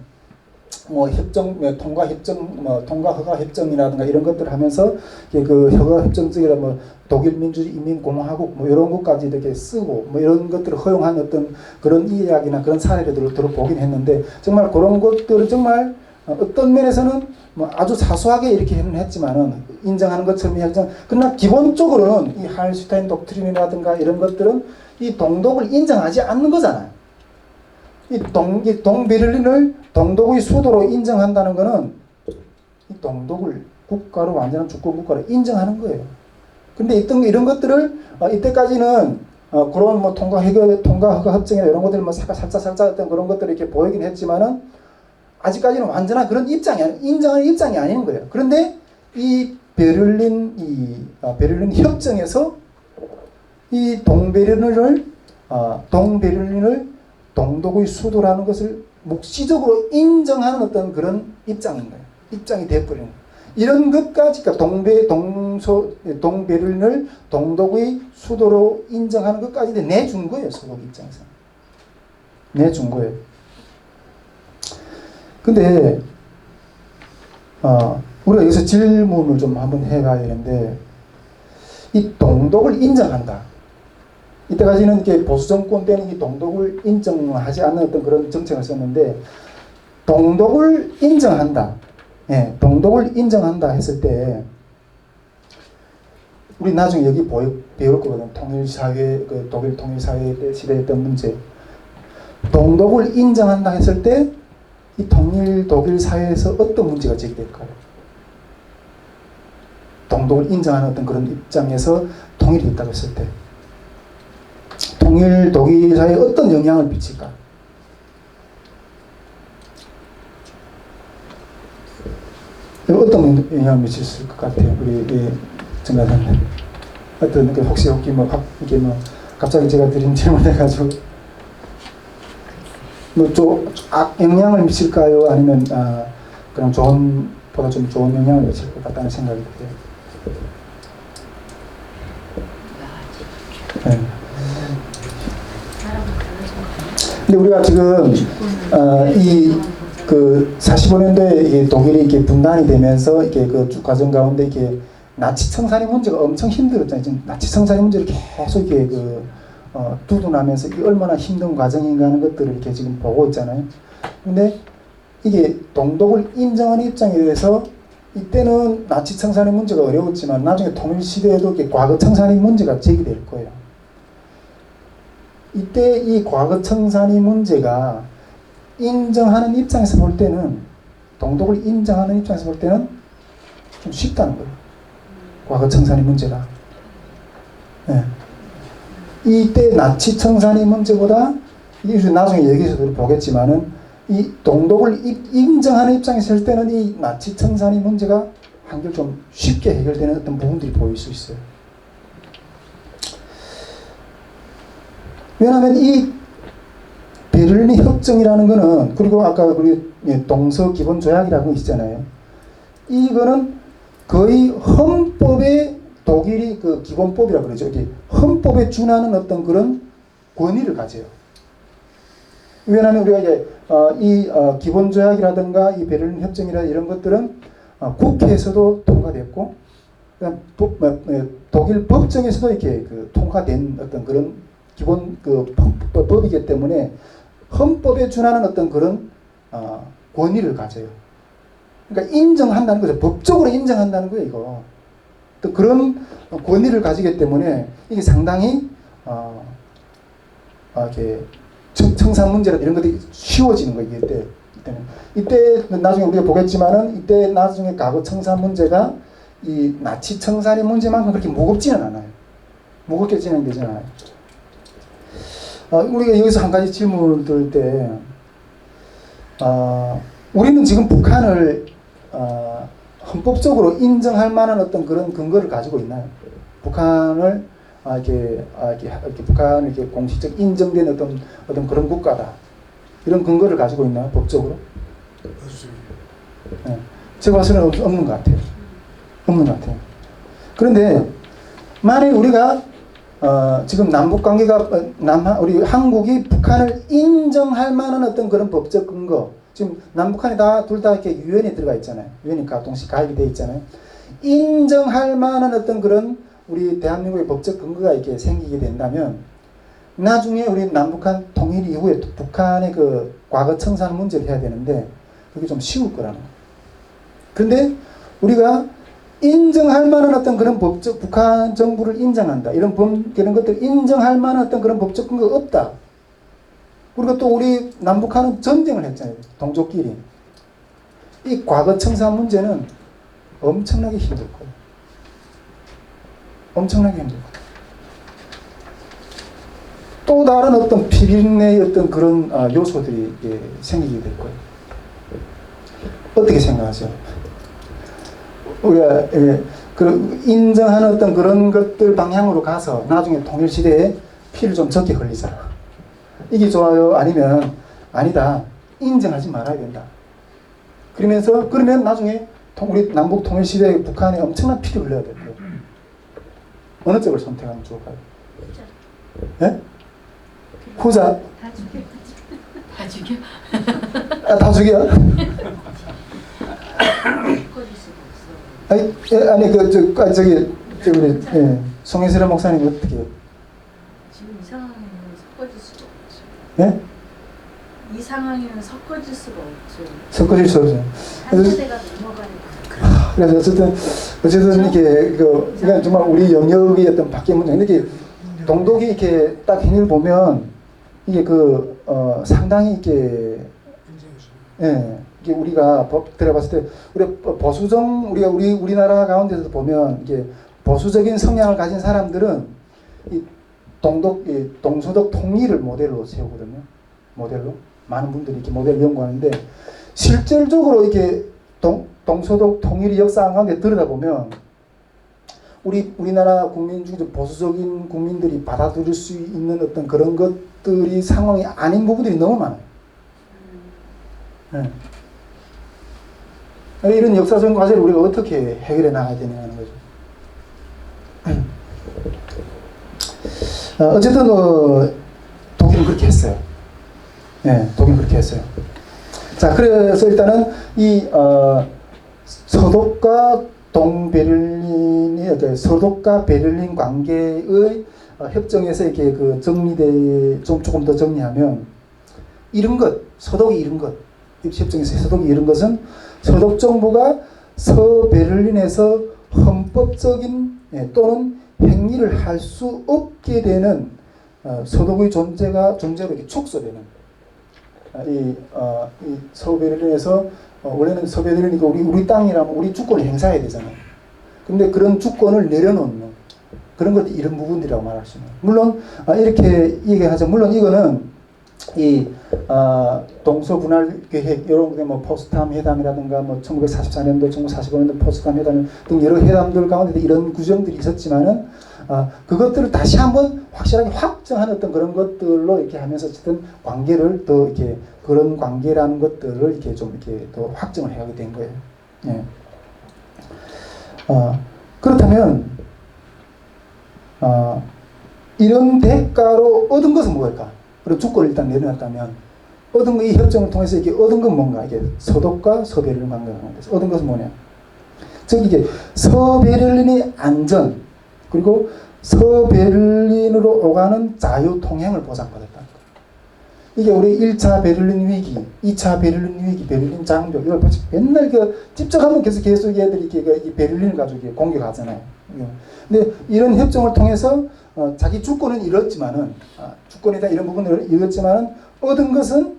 뭐 협정, 통과 협정, 통과 허가 협정이라든가 이런 것들을 하면서 그 허가 협정적이라 뭐 독일 민주인민공화국 뭐 이런 것까지 이렇게 쓰고 뭐 이런 것들을 허용한 어떤 그런 이야기나 그런 사례들을 들어보긴 했는데 정말 그런 것들은 정말 어떤 면에서는 뭐 아주 사소하게 이렇게는 했지만은 인정하는 것처럼 그러나 기본적으로는 이 할슈타인 독트린이라든가 이런 것들은 이 동독을 인정하지 않는 거잖아요. 이 동베를린을 동독의 수도로 인정한다는 것은 이 동독을 국가로 완전한 주권 국가로 인정하는 거예요. 근데 이런 것들을 이때까지는 그런 뭐 통과 허가 협정이나 이런 것들 뭐 살짝 어떤 그런 것들을 이렇게 보이긴 했지만은 아직까지는 완전한 그런 인정하는 입장이 아닌 거예요. 그런데 이 베를린 협정에서 이 동베를린을 동독의 수도라는 것을 묵시적으로 인정하는 어떤 그런 입장인 거예요. 입장이 돼버리는 거예요. 이런 것까지, 그러니까 동베를린을 동독의 수도로 인정하는 것까지 내준 거예요. 서독 입장에서. 내준 거예요. 근데 우리가 여기서 질문을 좀 한번 해봐야 되는데 이 동독을 인정한다. 이때까지는 이렇게 보수 정권 때는 이 동독을 인정하지 않는 어떤 그런 정책을 썼는데 동독을 인정한다. 예, 동독을 인정한다 했을 때 우리 나중에 여기 배울 거거든. 통일사회, 그 독일 통일사회 시대에 했던 문제. 동독을 인정한다 했을 때 이 통일 독일 사회에서 어떤 문제가 제기될까요? 동독을 인정하는 어떤 그런 입장에서 통일이 있다고 했을 때 통일 독일 사회에 어떤 영향을 미칠까? 어떤 영향을 미칠 것 같아요? 우리 정가사님. 어떤 혹시 이게 갑자기 제가 드린 질문해가지고 영향을 미칠까요? 아니면 그냥 보다 좀 좋은 영향을 미칠 것 같다는 생각이 들어요. 네. 근데 우리가 지금 그 45년도에 독일이 이렇게 분단이 되면서 이렇게 그 과정 가운데 이렇게 나치 청산의 문제가 엄청 힘들었잖아요. 지금 나치 청산의 문제를 계속 이렇게 두둔하면서 이게 얼마나 힘든 과정인가 하는 것들을 이렇게 지금 보고 있잖아요. 근데 이게 동독을 인정하는 입장에 대해서 이때는 나치 청산의 문제가 어려웠지만 나중에 통일시대에도 이렇게 과거 청산의 문제가 제기될 거예요. 이때 이 과거 청산의 문제가 인정하는 입장에서 볼 때는 동독을 인정하는 입장에서 볼 때는 좀 쉽다는 거예요. 과거 청산의 문제가. 네. 이때 나치 청산의 문제보다 나중에 여기서도 보겠지만은 이 동독을 인정하는 입장에서 볼 때는 이 나치 청산의 문제가 한결 좀 쉽게 해결되는 어떤 부분들이 보일 수 있어요. 왜냐하면 이 베를린 협정이라는 거는 그리고 아까 우리 동서 기본 조약이라고 있잖아요. 이거는 거의 헌법에 독일이 그 기본법이라고 그러죠. 이게 헌법에 준하는 어떤 그런 권위를 가져요. 왜냐하면 우리가 이제 기본 조약이라든가 이 베를린 협정이라 이런 것들은 국회에서도 통과됐고, 독일 법정에서도 이렇게 통과된 어떤 그런 기본 법이기 때문에 헌법에 준하는 어떤 그런 권위를 가져요. 그러니까 인정한다는 거죠. 법적으로 인정한다는 거예요, 이거. 또 그런 권위를 가지기 때문에 이게 상당히 이렇게 청산 문제나 이런 것들이 쉬워지는 거예요. 이때 나중에 우리가 보겠지만은 이때 나중에 과거 청산 문제가 이 나치 청산의 문제만큼 그렇게 무겁지는 않아요. 무겁게 진행되지는 않아요. 우리가 여기서 한 가지 질문을 들 때, 우리는 지금 북한을 헌법적으로 인정할 만한 어떤 그런 근거를 가지고 있나요? 북한을 이렇게 북한을 이렇게 공식적 인정된 어떤 그런 국가다, 이런 근거를 가지고 있나요? 법적으로? 네. 제가 봤을 때는 없는 것 같아요. 없는 것 같아요. 그런데 만약 우리가 지금 남북 관계가 우리 한국이 북한을 인정할 만한 어떤 그런 법적 근거, 지금 남북한이 둘 다 이렇게 유엔에 들어가 있잖아요. 유엔이 동시 가입이 돼 있잖아요. 인정할 만한 어떤 그런 우리 대한민국의 법적 근거가 이렇게 생기게 된다면, 나중에 우리 남북한 통일 이후에 북한의 그 과거 청산 문제를 해야 되는데 그게 좀 쉬울 거라는 거예요. 근데 우리가 인정할 만한 어떤 그런 법적, 북한 정부를 인정한다, 이런 것들 인정할 만한 어떤 그런 법적 근거가 없다. 그리고 또 우리 남북한은 전쟁을 했잖아요, 동족끼리. 이 과거 청산 문제는 엄청나게 힘들 거예요. 엄청나게 힘들 거예요. 또 다른 어떤 비린내의 어떤 그런 요소들이 생기게 될 거예요. 어떻게 생각하세요? 우리가 인정하는 어떤 그런 것들 방향으로 가서 나중에 통일시대에 피를 좀 적게 흘리자, 이게 좋아요? 아니면 아니다, 인정하지 말아야 된다, 그러면 나중에 우리 남북 통일시대에 북한에 엄청난 피를 흘려야 될 거예요. 어느 쪽을 선택하면 좋을까요? 예? 후자? 다 죽여? 다 죽여? 우리 송혜슬 목사님 어떻게 해요? 지금 이 상황에는 섞어질 수가 없죠. 예? 이 상황에는 섞어질 수가 없죠. 섞어질 수 없어요. 한 세대가 넘어가니까. 그래서 어쨌든 이게 이건 정말 우리 영역의 어떤 밖의 문제. 이렇게 동독이 이렇게 딱 행위를 보면 이게 상당히 이게 이게 우리가 들어봤을 때 우리나라 가운데서도 보면 이게 보수적인 성향을 가진 사람들은 이 동서독 통일을 모델로 세우거든요. 모델로 많은 분들이 이렇게 모델을 연구하는데, 실질적으로 이렇게 동서독 통일의 역사 가운데 들여다보면 우리나라 국민 중에 보수적인 국민들이 받아들일 수 있는 어떤 그런 것들이 상황이 아닌 부분들이 너무 많아요. 네. 이런 역사적인 과제를 우리가 어떻게 해결해 나가야 되냐는 거죠. 어쨌든 독일은 그렇게 했어요. 네, 독일은 그렇게 했어요. 자, 그래서 일단은 이 서독과 서독과 베를린 관계의 협정에서 이렇게 조금 더 정리하면, 이런 것, 서독이 이런 것, 협정에서 서독이 이런 것은 서독 정부가 서베를린에서 헌법적인 또는 행위를 할 수 없게 되는 서독의 존재로 이렇게 축소되는, 이 서베를린에서 원래는 서베를린이니까 우리 땅이라면 우리 주권을 행사해야 되잖아요. 근데 그런 주권을 내려놓는 그런 것들이 이런 부분들이라고 말할 수 있는. 물론 이렇게 얘기하죠. 물론 이거는 이 동서분할 계획, 이런 게 포스담 회담이라든가 1944년도, 1945년도 포스담 회담 등 여러 회담들 가운데 이런 규정들이 있었지만은 그것들을 다시 한번 확실하게 확정하는 어떤 그런 것들로 이렇게 하면서 어쨌든 관계를 더 이렇게, 그런 관계라는 것들을 이렇게 좀 이렇게 더 확정을 하게 된 거예요. 예. 그렇다면 이런 대가로 얻은 것은 무엇일까? 그리고 주권을 일단 내려놨다면 얻은 거, 이 협정을 통해서 이게 얻은 건 뭔가? 이게 서독과 서베를린 관계가 가운데서 얻은 것은 뭐냐? 즉 이게 서베를린의 안전, 그리고 서베를린으로 오가는 자유 통행을 보장받았다. 이게 우리 1차 베를린 위기, 2차 베를린 위기, 베를린 장벽, 이걸 맨날 집적하면 계속 얘들이 이 베를린을 가지고 공격하잖아요. 근데 이런 협정을 통해서 자기 주권은 잃었지만은, 주권이다 이런 부분을 잃었지만은 얻은 것은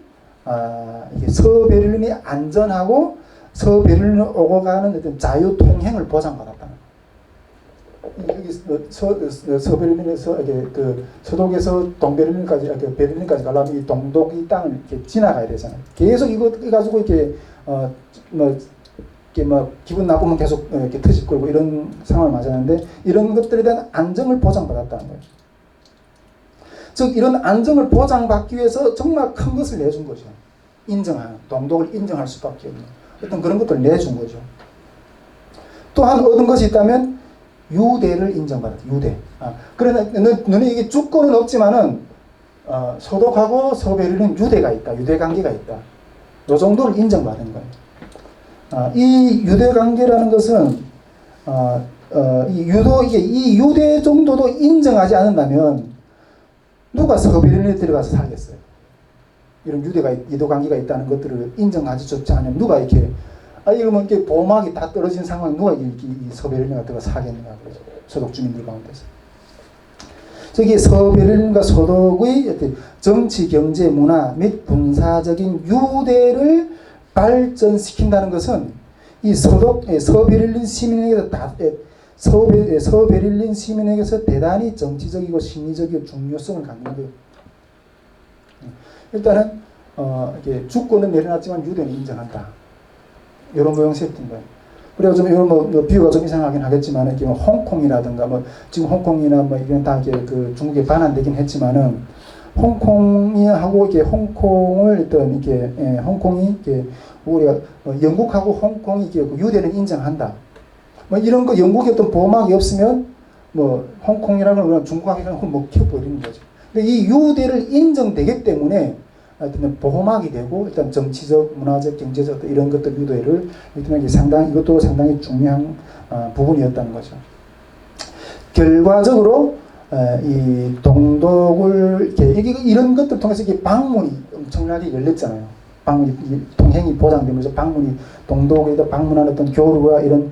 이게 서베를린이 안전하고 서베를린을 오고 가는 어떤 자유 통행을 보장받았다는. 여기 서베를린에서 이게 그 서독에서 동베를린까지 이렇게 베를린까지 가려면 이 동독 이 땅을 이렇게 지나가야 되잖아요. 계속 이거 가지고 이렇게 뭐 이렇게 막 기분 나쁘면 계속 이렇게 트집 끌고 이런 상황을 맞았는데 이런 것들에 대한 안정을 보장받았다는 거예요. 즉 이런 안정을 보장받기 위해서 정말 큰 것을 내준 거죠. 인정하는 동독을 인정할 수밖에 없는 어떤 그런 것들을 내준 거죠. 또한 얻은 것이 있다면 유대를 인정받았다. 유대. 그러나 너는 이게 주권은 없지만은 서독하고 서베를린 유대가 있다. 유대 관계가 있다. 이 정도를 인정받은 거예요. 이 유대 관계라는 것은 이 유대 정도도 인정하지 않는다면 누가 서베를린에 들어가서 살겠어요? 이런 유대 관계가 있다는 것들을 인정하지조차 않으면 누가 이렇게 이러면 이렇게 보호막이 다 떨어진 상황에 누가 이 서베를린에 들어가 살겠는가 그러죠. 서독 주민들 가운데서. 저기 서베를린과 서독의 정치, 경제, 문화 및 군사적인 유대를 발전시킨다는 것은 이 서베를린 시민에게서 대단히 정치적이고 심리적이고 중요성을 갖는 거예요. 일단은 이게 주권은 내려놨지만 유대는 인정한다. 이런 모양새였던 거예요. 그래서 좀 이런 뭐 비유가 좀 이상하긴 하겠지만 이렇게 뭐 홍콩이라든가 뭐 지금 홍콩이나 뭐 이런 다 이렇게 그 중국에 반환되긴 했지만은 홍콩이하고 이렇게 홍콩을 어떤 이렇게 홍콩이 이렇게 우리가 영국하고 홍콩이 이렇게 유대는 인정한다. 뭐 이런 거 영국에 어떤 보호막이 없으면 뭐 홍콩이라는 건 중국하고는 먹혀버리는 거죠. 근데 이 유대를 인정되기 때문에 하여튼 보호막이 되고 일단 정치적, 문화적, 경제적 이런 것들 유대를 이것도 상당히 중요한 부분이었다는 거죠. 결과적으로 이 동독을 이런 것들 통해서 이게 방문이 엄청나게 열렸잖아요. 통행이 보장되면서 방문이 동독에다 방문하는 어떤 교류와 이런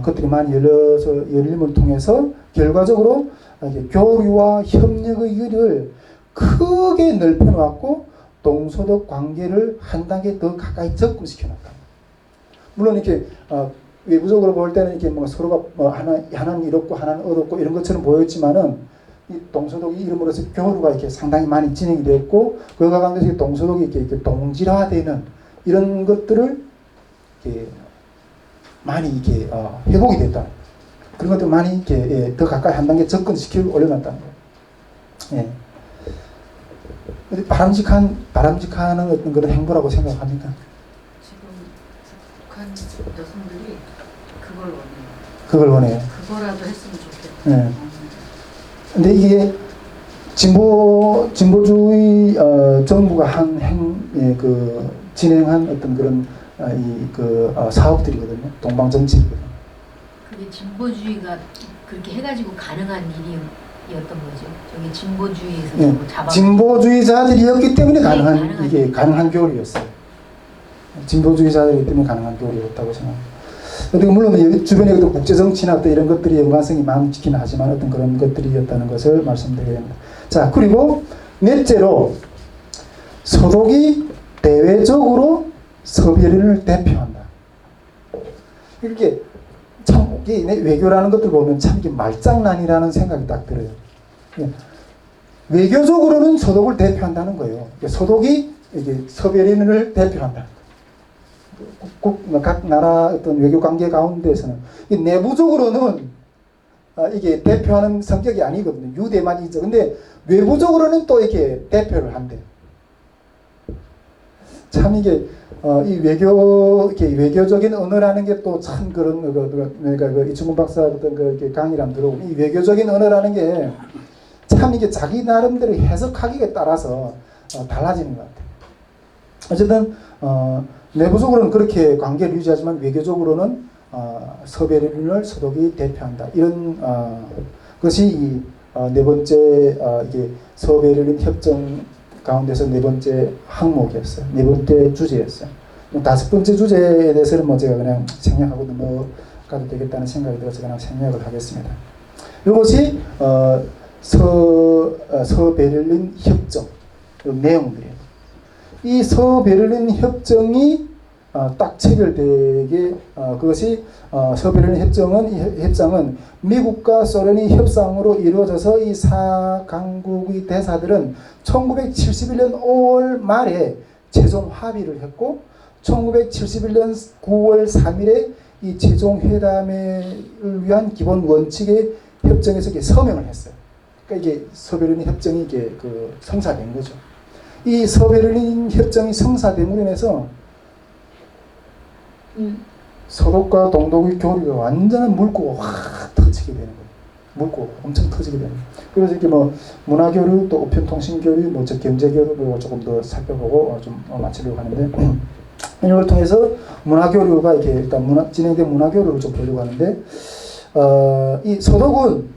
것들이 많이 열림을 통해서 결과적으로 교류와 협력의 길을 크게 넓혀놓았고 동서독 관계를 한 단계 더 가까이 접근시켜놨다. 물론 이렇게 외부적으로 볼 때는 이렇게 뭐 서로가 뭐 하나는 잃었고 하나는 얻었고 이런 것처럼 보였지만은 이 동서독이 이름으로서 교류가 이렇게 상당히 많이 진행이 됐고 그 가운데서 동서독이 이렇게 동질화되는 이런 것들을 이렇게 많이 이렇게 회복이 됐다. 그런 것들 많이 이렇게 더 가까이 한 단계 접근시켜 올려놨다는 거예요. 예. 바람직한 어떤 그런 행보라고 생각합니까? 지금 북한 여성들이 그걸 원해요. 그걸 원해요. 그거라도 했으면 좋겠다. 네. 근데 이게 진보주의 정부가 진행한 어떤 그런 사업들이거든요. 동방정치거든요. 그게 진보주의가 그렇게 해가지고 가능한 일이었던 거죠. 저기 진보주의에서 네. 진보주의자들이었기 때문에 가능한 교류였어요. 진보주의자들이기 때문에 가능한 교류였다고 생각합니다. 근데 물론 주변에 또 국제정치나 또 이런 것들이 연관성이 많긴 하지만 어떤 그런 것들이었다는 것을 말씀드려야 됩니다. 자, 그리고 넷째로 서독이 대외적으로 서베를린을 대표한다. 이렇게 참 외교라는 것들 보면 참 이게 말장난이라는 생각이 딱 들어요. 외교적으로는 서독을 대표한다는 거예요. 서독이 이게 서베를린을 대표한다. 각 나라 어떤 외교 관계 가운데서는 내부적으로는 이게 대표하는 성격이 아니거든요. 유대만 있죠. 근데 외부적으로는 또 이렇게 대표를 한대요. 참 이게 이 외교적인 언어라는 게 또 참 그런 그러니까 이충근 박사 어떤 그 강의를 한번 들어보면 이 외교적인 언어라는 게 참 이게 자기 나름대로 해석하기에 따라서 달라지는 것 같아요. 어쨌든 내부적으로는 그렇게 관계를 유지하지만 외교적으로는 서베를린을 서독이 대표한다. 이런 것이 이 네 번째 이게 서베를린 협정 가운데서 네 번째 항목이었어요. 네 번째 주제였어요. 다섯 번째 주제에 대해서는 뭐 제가 그냥 생략하고 넘어가도 되겠다는 생각이 들어서 그냥 생략을 하겠습니다. 이것이 서베를린 협정 내용들이에요. 이 서베를린 협정이 딱 체결되게 그것이 서베를린 협정은 미국과 소련이 협상으로 이루어져서 이 4강국의 대사들은 1971년 5월 말에 최종 합의를 했고 1971년 9월 3일에 이 최종 회담을 위한 기본 원칙의 협정에서 이렇게 서명을 했어요. 그러니까 이게 서베를린 협정이 이게 그 성사된 거죠. 이 서베를린 협정이 성사됨으로 인해서 서독과 동독의 교류가 완전한 물꼬가 확 터지게 되는 거예요. 물꼬가 엄청 터지게 되는 거예요. 그래서 이렇게 뭐 문화교류 또 우편통신교류 뭐 경제교류 뭐 조금 더 살펴보고 좀 마치려고 하는데 이런 걸 통해서 문화교류가 이렇게 일단 진행된 문화교류를 좀 보려고 하는데 이 서독은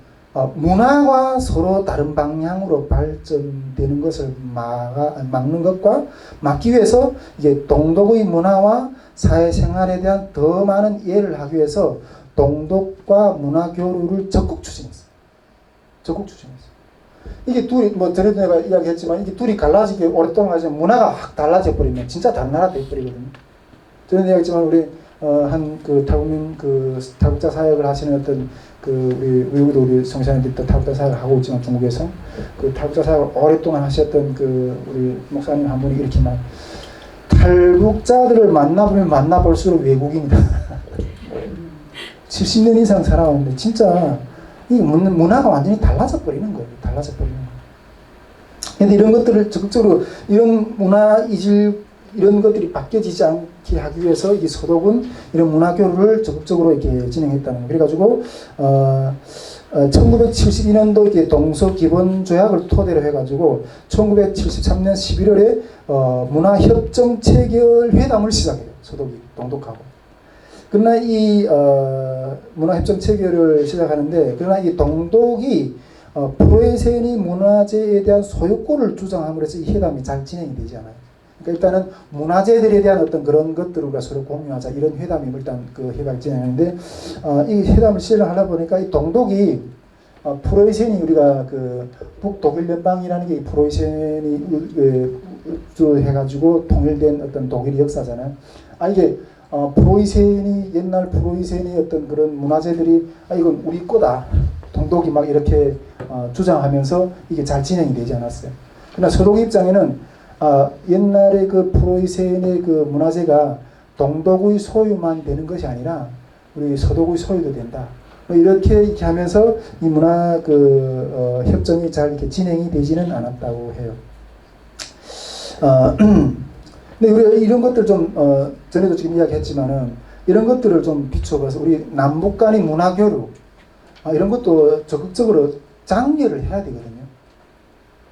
문화가 서로 다른 방향으로 발전되는 것을 막는 것과 막기 위해서 이게 동독의 문화와 사회생활에 대한 더 많은 이해를 하기 위해서 동독과 문화교류를 적극 추진했어요. 이게 둘이 뭐 전에도 내가 이야기했지만 이게 둘이 갈라지게 오랫동안 하지만 문화가 확 달라져 버리면 진짜 다른 나라 돼 버리거든요. 전에 이야기했지만 우리 한 그 탈북민 그 탈북자 사역을 하시는 어떤 그 우리 외국도 우리 성시아님들 또 탈북자 사역을 하고 있지만 중국에서 그 탈북자 사역을 오랫동안 하셨던 그 우리 목사님 한 분이 이렇게 말 탈북자들을 만나볼수록 외국인이다. 70년 이상 살아왔는데 진짜 이 문화가 완전히 달라져 버리는 거예요. 그런데 이런 것들을 적극적으로 이런 문화 이질 이런 것들이 바뀌어지지 않게 하기 위해서 이 서독은 이런 문화 교류를 적극적으로 이렇게 진행했다는 거예요. 그래가지고 1972년도 이렇게 동서 기본 조약을 토대로 해가지고 1973년 11월에 문화 협정 체결 회담을 시작해요. 서독이 동독하고. 그러나 이 문화 협정 체결을 시작하는데 그러나 이 동독이 프로이센이 문화재에 대한 소유권을 주장함으로 해서 이 회담이 잘 진행이 되지 않아요. 그러니까 일단은 문화재들에 대한 어떤 그런 것들을 우리가 서로 공유하자 이런 회담이 일단 그 회담을 진행하는데 이 회담을 시작하려 보니까 이 동독이 프로이센이 우리가 그 북독일 연방이라는 게 프로이센이 해가지고 통일된 어떤 독일 역사잖아요. 이게 프로이센이 옛날 프로이센이 어떤 그런 문화재들이 이건 우리 거다. 동독이 막 이렇게 주장하면서 이게 잘 진행이 되지 않았어요. 그러나 서독 입장에는 옛날에 그 프로이센의 그 문화재가 동독의 소유만 되는 것이 아니라 우리 서독의 소유도 된다. 이렇게 하면서 이 문화 그 협정이 잘 이렇게 진행이 되지는 않았다고 해요. 근데 우리가 이런 것들 좀 전에도 지금 이야기했지만은 이런 것들을 좀 비춰봐서 우리 남북 간의 문화 교류 이런 것도 적극적으로 장려를 해야 되거든요.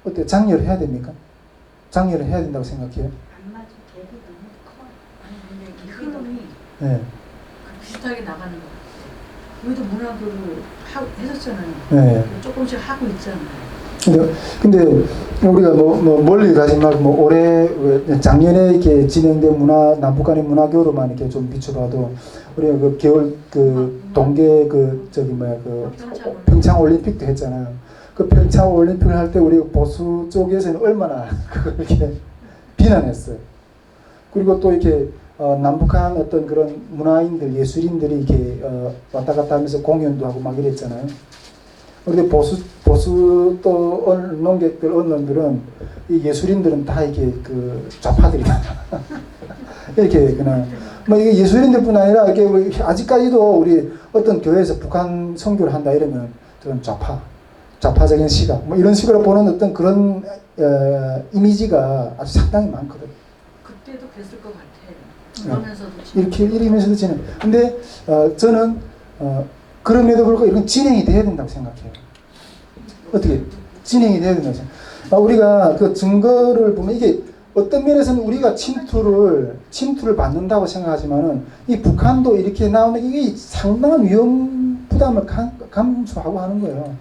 어때요? 장려를 해야 됩니까? 장려를 해야 된다고 생각해요? 안 맞아. 갭이 너무 커. 아니 근데 이 흐름이 네. 비슷하게 나가는 것 같아요. 우리도 문화교류 했었잖아요. 네. 조금씩 하고 있잖아요. 근데 우리가 뭐 멀리 가지 말고 뭐 올해 작년에 이렇게 진행된 남북 간의 문화 교류만 이렇게 좀 비춰봐도 우리가 그 겨울 그 동계 그 저기 뭐야 그 평창 올림픽도 했잖아요. 그 평창 올림픽을 할 때 우리 보수 쪽에서는 얼마나 그걸 이렇게 비난했어요. 그리고 또 이렇게 남북한 어떤 그런 문화인들 예술인들이 이렇게 왔다 갔다 하면서 공연도 하고 막 이랬잖아요. 그런데 보수 또 언론들은 이 예술인들은 다 이게 그 좌파들이다. 이렇게 그냥 뭐 이게 예술인들뿐 아니라 이렇게 아직까지도 우리 어떤 교회에서 북한 선교를 한다 이러면 저는 좌파적인 시각 뭐 이런 식으로 보는 어떤 그런 이미지가 아주 상당히 많거든. 그때도 그랬을 것 같아요. 그러면서도 이렇게 이러면서도 진행. 근데 저는 그럼에도 불구하고 이런 진행이 돼야 된다고 생각해요. 어떻게 진행이 돼야 된다고 생각해요. 우리가 그 증거를 보면 이게 어떤 면에서는 우리가 침투를 받는다고 생각하지만은 이 북한도 이렇게 나오는 이게 상당한 위험 부담을 감수하고 하는 거예요.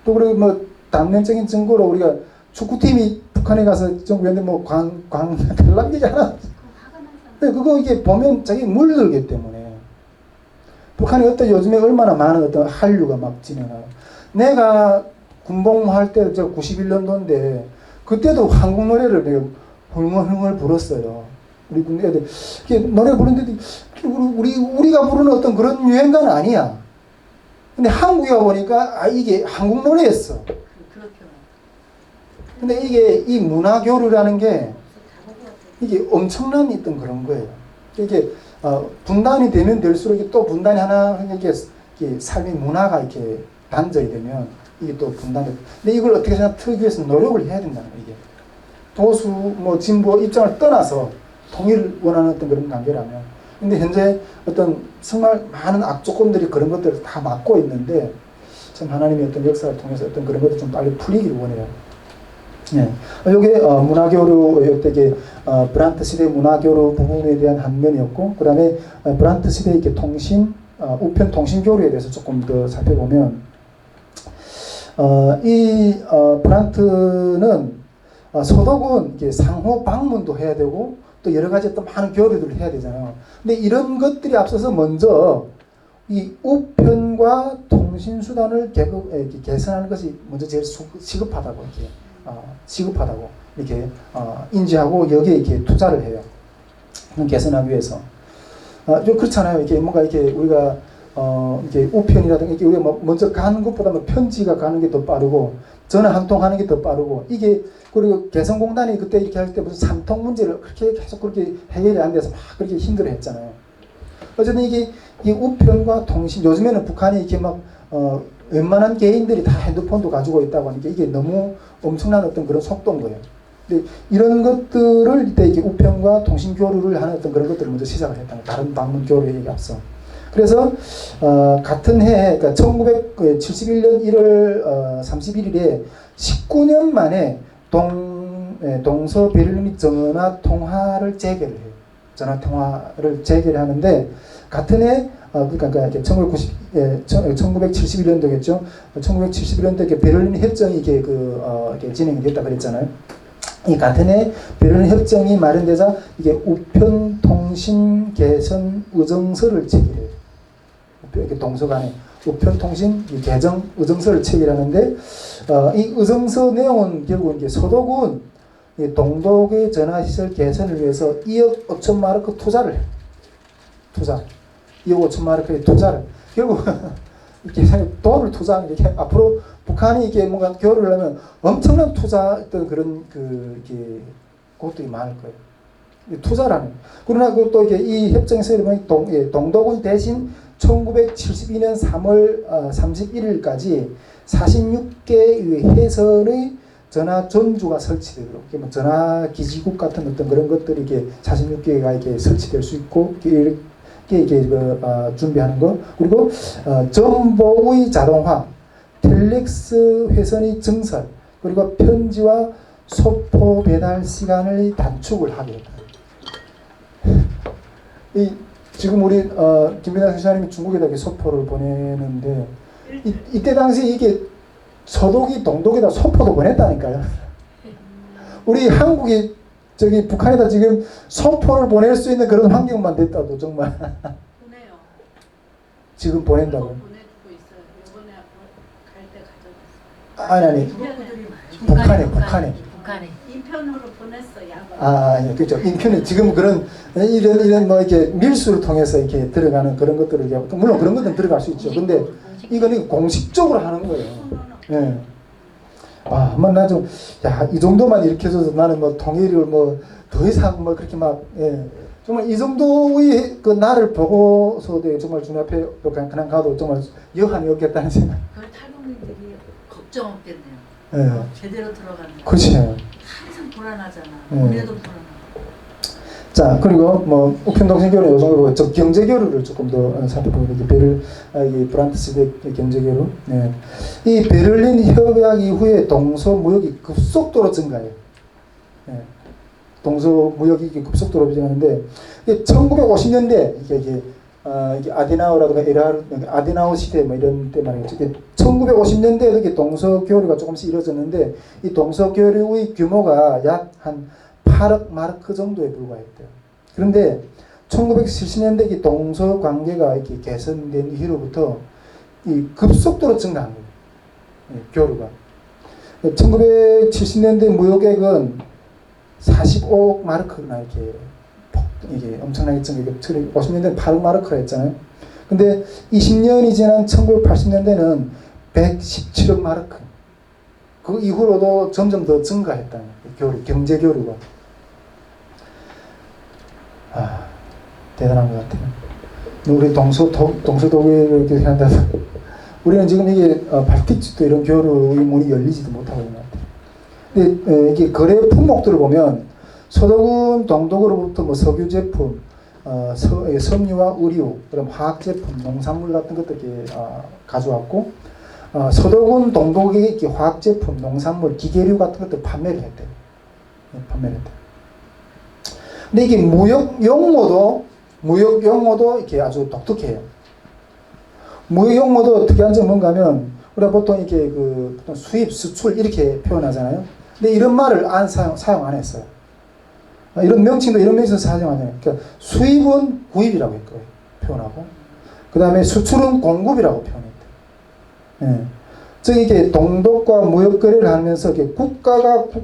또 그리고 뭐 단면적인 증거로 우리가 축구팀이 북한에 가서 정부인데 뭐 관람기잖아. 그거 이게 보면 자기 물들기 때문에 북한이 어떤 요즘에 얼마나 많은 어떤 한류가 막 진행하고 내가 군복무할 때 제가 91년도인데 그때도 한국 노래를 내가 흥얼흥얼 불었어요. 우리 군대 애들 이게 노래 부르는데도 우리가 부르는 어떤 그런 유행가는 아니야. 근데 한국에 와 보니까 이게 한국 노래였어. 그렇게 근데 이게 이 문화 교류라는 게 이게 엄청난 어떤 그런 거예요. 이게 분단이 되면 될수록 이게 또 분단이 하나 이렇게 삶의 문화가 이렇게 단절이 되면 이게 또 분단이. 근데 이걸 어떻게 틀기 위해서 노력을 해야 된다는 거예요. 이게 보수 뭐 진보 입장을 떠나서 통일을 원하는 어떤 그런 관계라면. 근데 현재 어떤 정말 많은 악조건들이 그런 것들을 다 막고 있는데 참 하나님의 어떤 역사를 통해서 어떤 그런 것들 좀 빨리 풀리기를 원해요. 예. 요게 문화교류 이게 브란트 시대 문화교류 부분에 대한 한 면이었고, 그 다음에 브란트 시대 이렇게 통신 우편 통신교류에 대해서 조금 더 살펴보면 이 브란트는 소독은 이게 상호 방문도 해야 되고 또 여러 가지 또 많은 교류들을 해야 되잖아요. 근데 이런 것들이 앞서서 먼저 이 우편과 통신 수단을 개선하는 것이 먼저 제일 시급하다고 시급하다고 이렇게 인지하고 여기에 이렇게 투자를 해요. 개선하기 위해서. 좀 그렇잖아요. 이렇게 뭔가 이렇게 우리가 이렇게 우편이라든가 이렇게 우리가 뭐 먼저 가는 것보다 편지가 가는 게 더 빠르고 전화 한 통 하는 게 더 빠르고 이게 그리고 개성공단이 그때 이렇게 할 때 무슨 3통 문제를 그렇게 계속 그렇게 해결이 안 돼서 막 그렇게 힘들어 했잖아요. 어쨌든 이게 이 우편과 통신 요즘에는 북한이 이렇게 막 웬만한 개인들이 다 핸드폰도 가지고 있다고 하니까 이게 너무 엄청난 어떤 그런 속도인 거예요. 근데 이런 것들을 이때 이렇게 우편과 통신 교류를 하는 어떤 그런 것들을 먼저 시작을 했다는 거예요. 다른 방문 교류에 앞서. 그래서 같은 해, 그러니까 1971년 1월 31일에 19년 만에 동서 베를린 전화 통화를 재개를 해요. 전화 통화를 재개를 하는데 같은 해 그러니까 1971년도겠죠. 1971년도에 베를린 협정이 이게 진행이 됐다 그랬잖아요. 이 같은 해 베를린 협정이 마련되자 이게 우편 통신 개선 의정서를 체결해요. 이렇게 동서간에 우편 통신 개정 의정서를 체결하는데 이 의정서 내용은 결국 이제 소독은 동독의 전화시설 개선을 위해서 2억 5천 마르크 투자를 해요. 2억 5천 마르크의 투자를 결국 이렇게 돈을 투자하는 게 앞으로 북한이 이게 뭔가 교류를 하면 엄청난 투자했던 그런 이렇게 것들이 많을 거예요. 투자라는. 그러나 또 이게 이 협정에서 보면 동독은 대신 1972년 3월 31일까지 46개의 해선의 전화 전주가 설치되도록 전화 기지국 같은 어떤 그런 것들이 이렇게 46개가 이렇게 설치될 수 있고 이렇게 준비하는 거. 그리고 정보의 자동화, 텔렉스 회선의 증설, 그리고 편지와 소포 배달 시간을 단축을 하게 됩니다. 지금 우리 김민아 선생님이 중국에다 소포를 보내는데 이때 당시 이게 서독이 동독에다 소포도 보냈다니까요. 우리 한국이 저기 북한에다 지금 소포를 보낼 수 있는 그런 환경만 됐다도 정말 보내요. 지금 보낸다고. 보내주고 있어요. 이번에 갈 때 가져갔어요. 아니 북한에 인편으로 보냈어. 야간. 예, 그렇죠. 인편에 지금 그런 이런 뭐 이렇게 밀수를 통해서 이렇게 들어가는 그런 것들을 물론 그런 것들은 들어갈 수 있죠. 근데 이거는 공식적으로 하는 거예요. 예. 한번 나 좀 이 정도만 이렇게 해서 나는 뭐 통일을 뭐 더 이상 뭐 그렇게 막 정말 이 정도의 그 나를 보고서도 정말 주님 앞에 그냥 가도 정말 여한이 없겠다는 생각. 그걸 탈북민들이 걱정 없겠네요. 예. 제대로 들어가는 거. 그렇지. 항상 불안하잖아. 우리도 불안하고. 자, 그리고 뭐 우편통신교류 요 정도로 경제교류를 조금 더 살펴보면 이 브란트 시대 경제교류. 네. 이 베를린 협약 이후에 동서 무역이 급속도로 증가해요. 네. 동서 무역이 급속도로 증가하는데 1950년대 이게 아데나우라든가 아데나우 시대 뭐 이런 때 말이죠. 1950년대에도 이렇게 동서 교류가 조금씩 이루어졌는데 이 동서 교류의 규모가 약 한 8억 마르크 정도에 불과했대요. 그런데 1970년대 이 동서 관계가 이렇게 개선된 이후로부터 이 급속도로 증가한 거예요. 교류가. 1970년대 무역액은 45억 마르크나 이렇게 이게 엄청나게 증가. 50년대는 8마르크라 했잖아요. 근데 20년이 지난 1980년대는 117억 마르크. 그 이후로도 점점 더 증가했다는 거예요. 경제 교류가. 대단한 것 같아요. 우리 동서독일을 이렇게 한다. 우리는 지금 이게 발틱지도 이런 교류의 문이 열리지도 못하고 있는 것 같아요. 근데 이게 거래 품목들을 보면 서독은 동독으로부터 뭐 석유 제품, 섬유와 의류, 그럼 화학 제품, 농산물 같은 것들 이렇게 가져왔고, 서독은 동독에게 이렇게 화학 제품, 농산물, 기계류 같은 것들 판매를 했대요. 판매를 했대요. 근데 이게 무역 용어도 이렇게 아주 독특해요. 무역 용어도 특이한 점은 뭔가 하면, 우리가 보통 이렇게 보통 수입, 수출 이렇게 표현하잖아요. 근데 이런 말을 사용 안 했어요. 이런 명칭도 이런 명칭을 사용하잖아요. 그러니까 수입은 구입이라고 했고요. 표현하고. 그 다음에 수출은 공급이라고 표현했대요. 예. 즉, 이게 동독과 무역 거래를 하면서 국가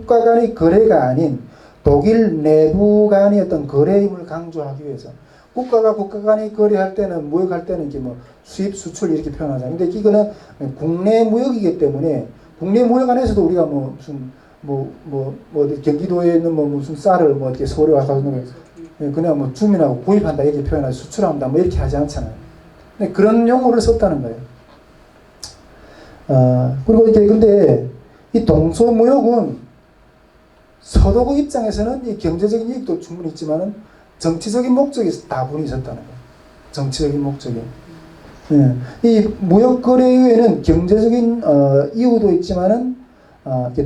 간의 거래가 아닌 독일 내부 간의 어떤 거래임을 강조하기 위해서 국가 간의 거래할 때는 무역할 때는 이게 뭐 수입 수출 이렇게 표현하잖아요. 근데 이거는 국내 무역이기 때문에 국내 무역 안에서도 우리가 뭐 무슨 경기도에 있는 뭐 무슨 쌀을 뭐 이렇게 서울에 와서 그냥 뭐 주민하고 구입한다 이렇게 표현하지 수출한다 뭐 이렇게 하지 않잖아요. 근데 그런 용어를 썼다는 거예요. 그리고 이게 근데 이 동서무역은 서독의 입장에서는 이 경제적인 이익도 충분히 있지만은 정치적인 목적이 다분히 있었다는 거예요. 정치적인 목적이. 예. 이 무역 거래 이후에는 경제적인 이유도 있지만은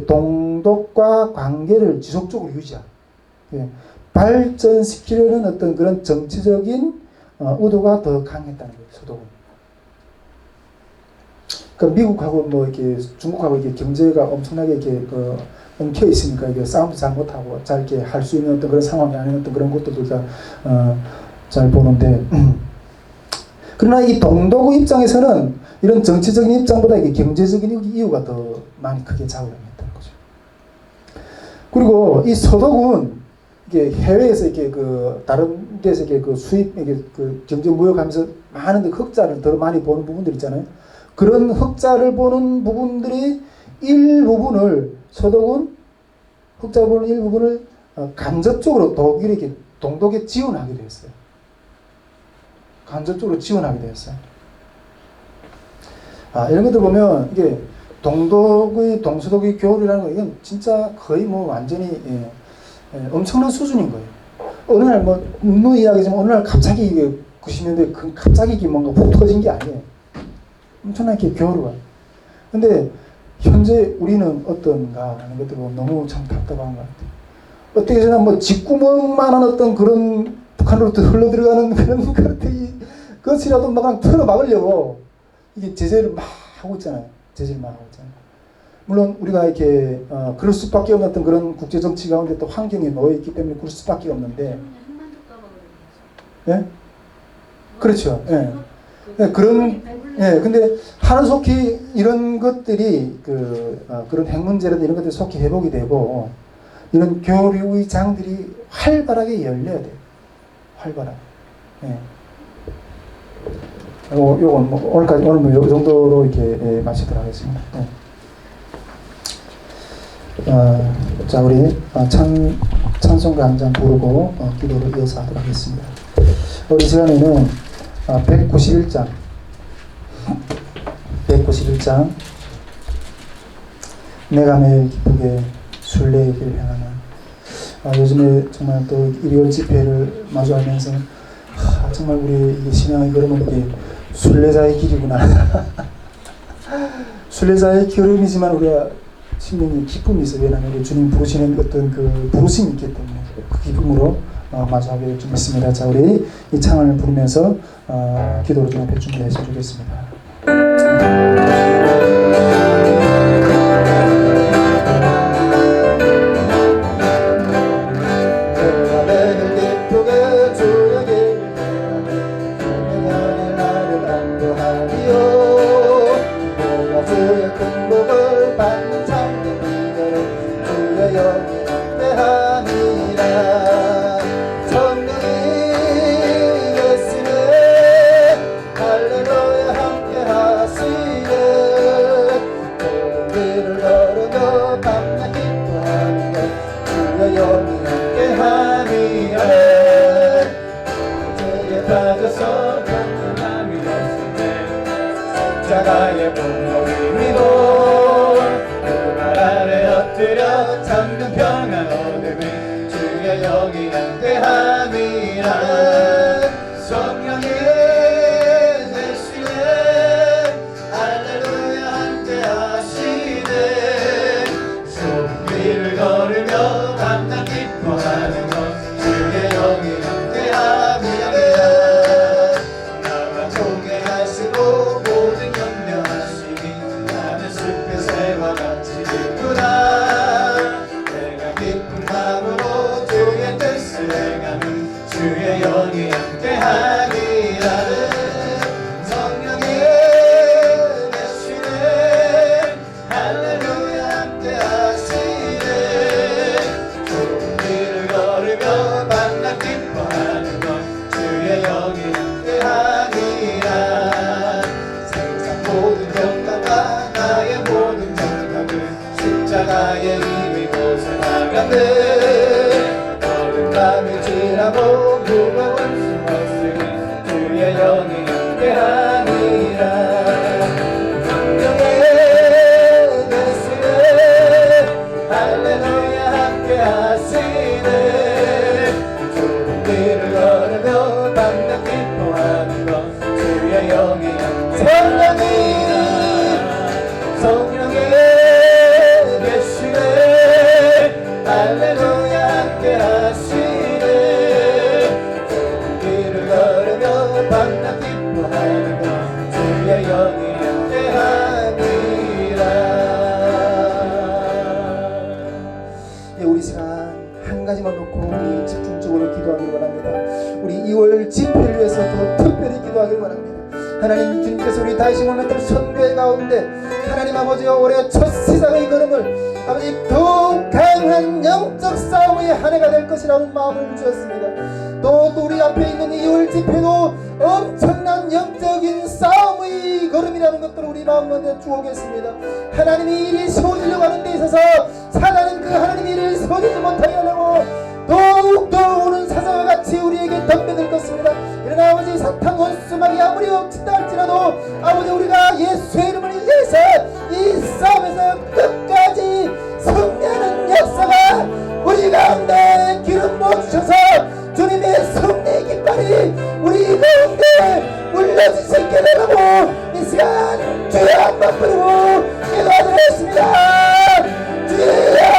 동독과 관계를 지속적으로 유지하고 발전시키려는 어떤 그런 정치적인 의도가 더 강했다는 거예요. 서독은. 그러니까 미국하고 뭐 이렇게 중국하고 이렇게 경제가 엄청나게 이렇게 엉켜 있으니까 이게 싸움도 잘 못하고 잘 이렇게 할 수 있는 어떤 그런 상황이 아니었던 그런 것들도 우리가 잘 보는데 그러나 이 동독의 입장에서는 이런 정치적인 입장보다 이게 경제적인 이유가 더 많이 크게 작용했다는 거죠. 그리고 이 서독은 이게 해외에서 이렇게 다른 데서 이렇게 수입 이게 경제 무역하면서 많은 흑자를 더 많이 보는 부분들 있잖아요. 그런 흑자를 보는 부분들이 일부분을 서독은 흑자 보는 일부분을 간접적으로 독일에게 동독에 지원하기도 했어요. 간접적으로 지원하기도 했어요. 이런 것들 보면 이게 동서독의 교류라는 거 이건 진짜 거의 뭐 완전히 엄청난 수준인 거예요. 어느 날 뭐 누누이 이야기지만 어느 날 갑자기 이게 90년대 갑자기 이게 뭔가 훅 터진 게 아니에요. 엄청나게 교류가. 근데 현재 우리는 어떤가 하는 것들 보면 너무 참 답답한 것 같아요. 어떻게 해서나 뭐 뒷구멍만한 어떤 그런 북한으로부터 흘러 들어가는 그런 것이라도 막 틀어 막으려고 이게 제재를 막 하고 있잖아요. 제재를 막 하고 있잖아요. 물론 우리가 이렇게 그럴 수밖에 없는 어떤 그런 국제 정치 가운데 또 환경에 놓여 있기 때문에 그럴 수밖에 없는데. 예? 그렇죠. 예. 예, 근데 하루속히 이런 것들이 그런 핵 문제라든지 이런 것들이 속히 회복이 되고 이런 교류의 장들이 활발하게 열려야 돼요. 활발하게. 예. 요건 뭐 오늘 뭐 요 정도로 이렇게 마치도록 하겠습니다. 예. 자, 우리 찬송가 한 장 부르고 기도를 이어서 하도록 하겠습니다. 우리 시간에는 191장 내가 매일 기쁘게 순례의 길을 향하는 요즘에 정말 또 일요일 집회를 마주하면서 정말 우리 이게 신앙의 걸음은 이게 순례자의 길이구나. 순례자의 걸음이지만 우리가 심령에 기쁨이 있어요. 왜냐하면 우리 주님 부르시는 어떤 그 부르심이 있기 때문에 그 기쁨으로 마주하게 될 줄 믿습니다. 자, 우리 이 창을 부르면서 기도를 좀 앞에 준비했으면 좋겠습니다. 주의 영이 함께하니라. 성령이 높아져서 평안함이 없을 때 십자가의 본능을 믿어 그 말 아래 엎드려 잠든 평안 얻음이 주의 영이 함께함이라 성령이 되시네 할렐루야 함께하시네 손길을 걸으며 감당 기뻐하는 것 주의 영이 함께함이라 나만 좋게 하시고 모든 염려하시니 나는 숲의 새와 같이 기쁘다 내가 기쁜 마음으로 주의 뜻을 행하는 주의 영이 함께하리라 성령이 되시네 할렐루야 함께하시네 좁은 길을 걸으며 만나 기뻐하는 것 주의 영이 함께하리라 세상 모든 영광과 나의 모든 영광을 십자가의 힘이 고생하간대 어른 밤이 지나고 무거운 숨 없으니 주의 영이 함께하니라 성령의 되시네 할렐루야 함께하시네 좁은 길을 걸으며 밤낮 기뻐하는 것 주의 영이 함께하니라 성령이 계시네 할렐루야 함께하시네 좁은 길을 걸으며 밤낮 기뻐하는 것 주의 영이 함께하니라 우리 시간 한 가지만 놓고 우리 집중적으로 기도하길 바랍니다. 우리 2월 집회를 위해서 더 특별히 기도하길 바랍니다. 하나님 주님께서 우리 다시 모멘트 선교회 가운데 하나님 아버지와 올해 첫 시작의 걸음을 아버지 더욱 강한 영적 싸움의 한 해가 될 것이라는 마음을 주셨습니다. 또 우리 앞에 있는 2월 집회도 엄청난 영적인 싸움의 걸음이라는 것들을 우리 마음가운데 주고 계십니다. 하나님이 일이 세워지려고 하는 데 있어서 사단은 그 하나님의 일을 세워지지 못하게 하려고 더욱더 오는 사자와 같이 우리에게 덤벼들 것입니다. 그러나 아버지 사탄 원수막이 아무리 없친다 할지라도 아버지 우리가 예수의 이름을 인해서 이 싸움에서 끝까지 승리하는 역사가 우리 가운데 기름 부어주셔서 주님의 승리의 깃발이 우리 가운데 울려질 수 있게 되라고 이 시간 주여 한번 부르고 기도하드렸습니다. 주여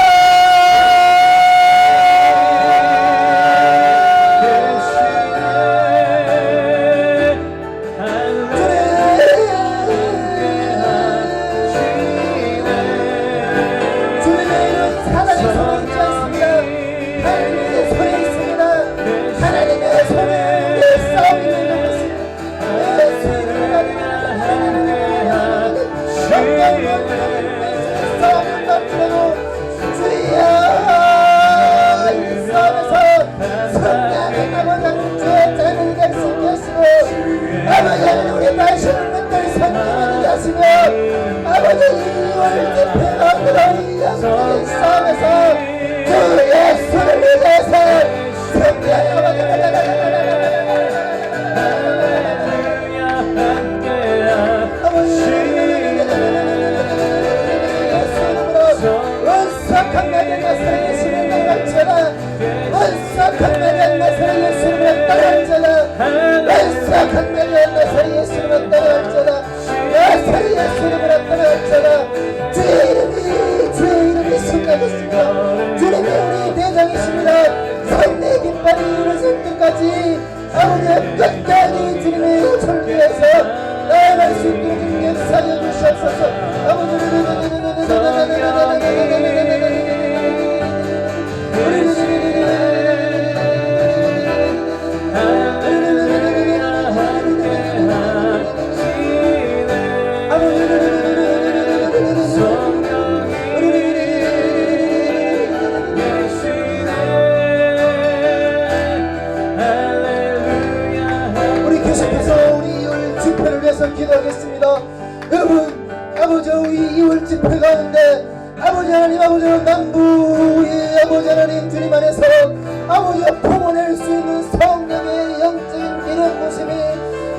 주님이 우리 대장이십니다. 선내 깃발이 이루어질 때까지 아버지 끝까지 주님의 설교에서 나아갈 수 있도록 주님께 사여 주시옵소서. 아버지 기도하겠습니다. 여러분 아버지 우리 2월 집회 가운데 아버지 하나님 아버지 남부의 아버지 하나님 주님 안에서 아버지가 품어낼 수 있는 성령의 영적인 기름 모심이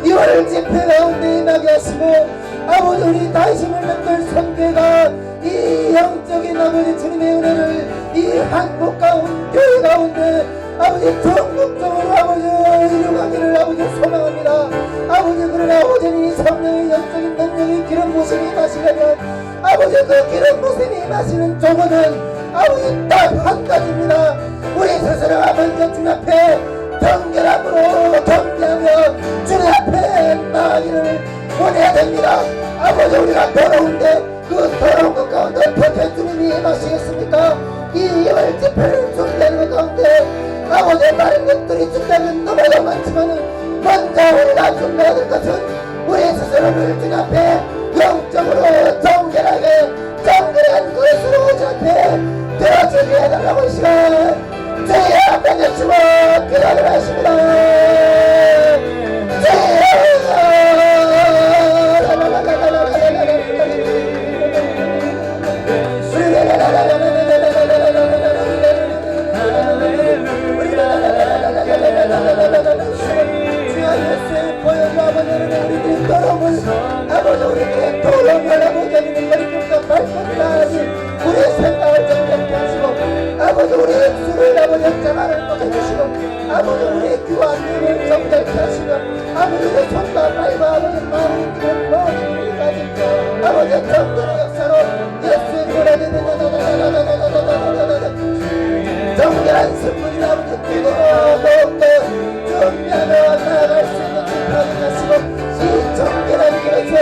2월 집회 가운데 임하게 하시고 아버지 우리 다시물 맺을 선교회가 이 영적인 아버지 주님의 은혜를 이 한국 가운데 교회 가운데 아버지 전국적으로 아버지 이루가기를 아버지 소망합니다. 아버지 그러나 아버지는 이 성령의 영적인 능력이 기름 부심이 임하시려면 아버지 그 기름 부심이 임하시는 조건은 아버지 딱 한 가지입니다. 우리 스스로가 먼저 주님 앞에 정결함으로 경배하며 주님 앞에 나아가기를 원해야 됩니다. 아버지 우리가 더러운데 그 더러운 것 가운데 어떻게 주님이 임하시겠습니까? 이 2월 집회를 준비하는 것 가운데 아버지 많은 것들이 준비하면 너무나 많지만은 먼저 우리가 준비해야 될 것은 우리 스스로를 주님 앞에 영적으로 정결하게 정결한 그릇으로 주 앞에 들어주게 해달라고 이 시간 주의 앞에 내치고 기도를 하십니다. 우리들의 더러움을 아버지 우리들의 더러움을 아버지 머리부터 발끝까지 우리의 생각을 정결케 하시고 아버지 우리의 입술을 아버지 정화를 못 해주시고 아버지 우리의 귀와 눈을 정결케 하시고 아버지 우리의 손과 발과 아버지 마음을 머리까지 아버지 정결의 역사로 예수의 노래를 정결한 승분이 아버지 기도로 더욱더 정리하며 나아갈 수 있는 기회를 하시고 이 정결한 그릇에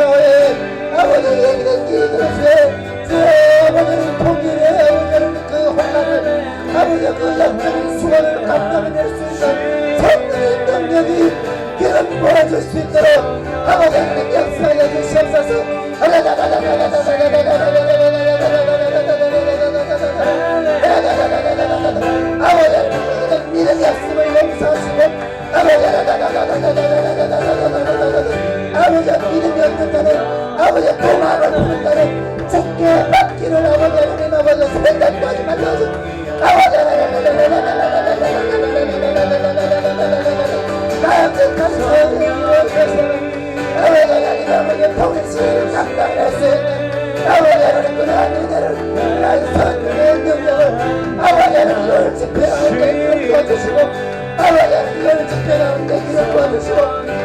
아버지 얘기는 이 그릇에 주 아버지는 통일해 아버지는 그 혼란을 아버지 그 영적인 수건을 감당해낼 수 있는 성령의 능력이 그런 모아줄 수 있도록 아버지 하나님 역사하여 주시옵소서. 아버지 믿음이 없음을 용서하시고 아버지 믿음이 없는 자는 아버지 도망을 푸는 자는 죽게 받기를 아버지 하나님 아버지 생각까지 만나서 아버지 나약한 소리를 아버지 하나님 아버지 통일시를 감당할 수 있는 아버지 하나님 그러한 은혜를 그러한 선의 능력을 아버지 하나님 이걸 집회하는데 이루어주시고 아버지 하나님 이걸 집회하는데 이루어주시고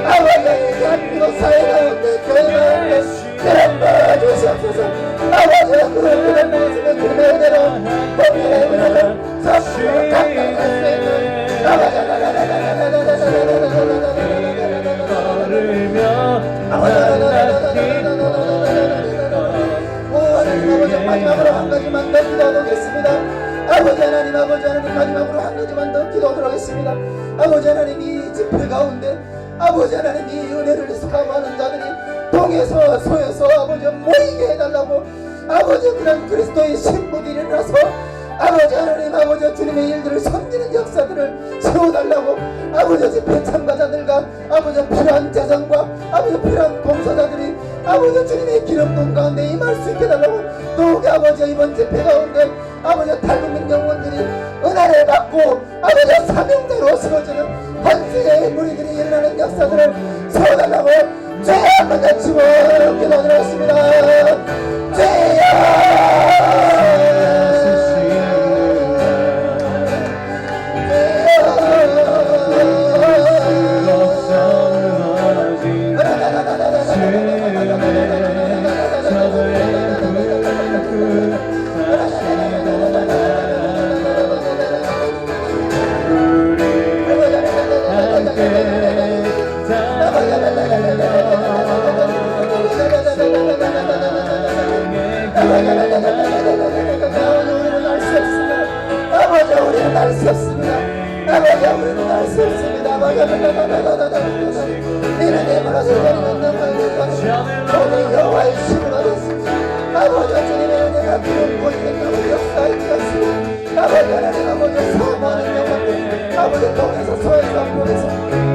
아버지 하나님 대한민국 사회 가운데 교회 가운데 그런 도와주시옵소서. 아버지 그런 모습을 그의 은혜로 본인의 은혜를 선수로 감당할 수 있는 아버지 마지막으로 한 가지만 더 기도하겠습니다. 아버지 하나님 마지막으로 한 가지만 더 기도하도록 하겠습니다. 아버지 하나님 이 집회 가운데 아버지 하나님 이 은혜를 사모하는 자들이 동에서 소에서 아버지 모이게 해달라고 아버지 그런 그리스도의 신부들이 일어나서 아버지 하나님 아버지 주님의 일들을 섬기는 역사들을 세워달라고 아버지 집회 참가자들과 아버지 필요한 재정과 아버지 필요한 봉사자들이 아버지 주님의 기름 부음 가운데 임할 수 있게 해달라고 또 아버지 이번 집회 가운데 아버지 탈북민 영혼들이 은혜를 받고 아버지 사명자로 세워지는 헌세의 무리들이 일어나는 역사들을 세워달라고 죄 한번 내치고 기도드렸습니다. 아버지 우리는 알 수 없습니다. 아버지 우리는 알 수 없습니다. 이는 내 말하신 자리는 너무 오늘 여호와의 신을 얻었습니다. 아버지 주님의 은혜가 그런 곳에 너무 역사에 되었습니다. 아버지 하나님 아버지 사모하는 영혼들 아버지 동에서 소에서 보내서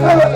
아버지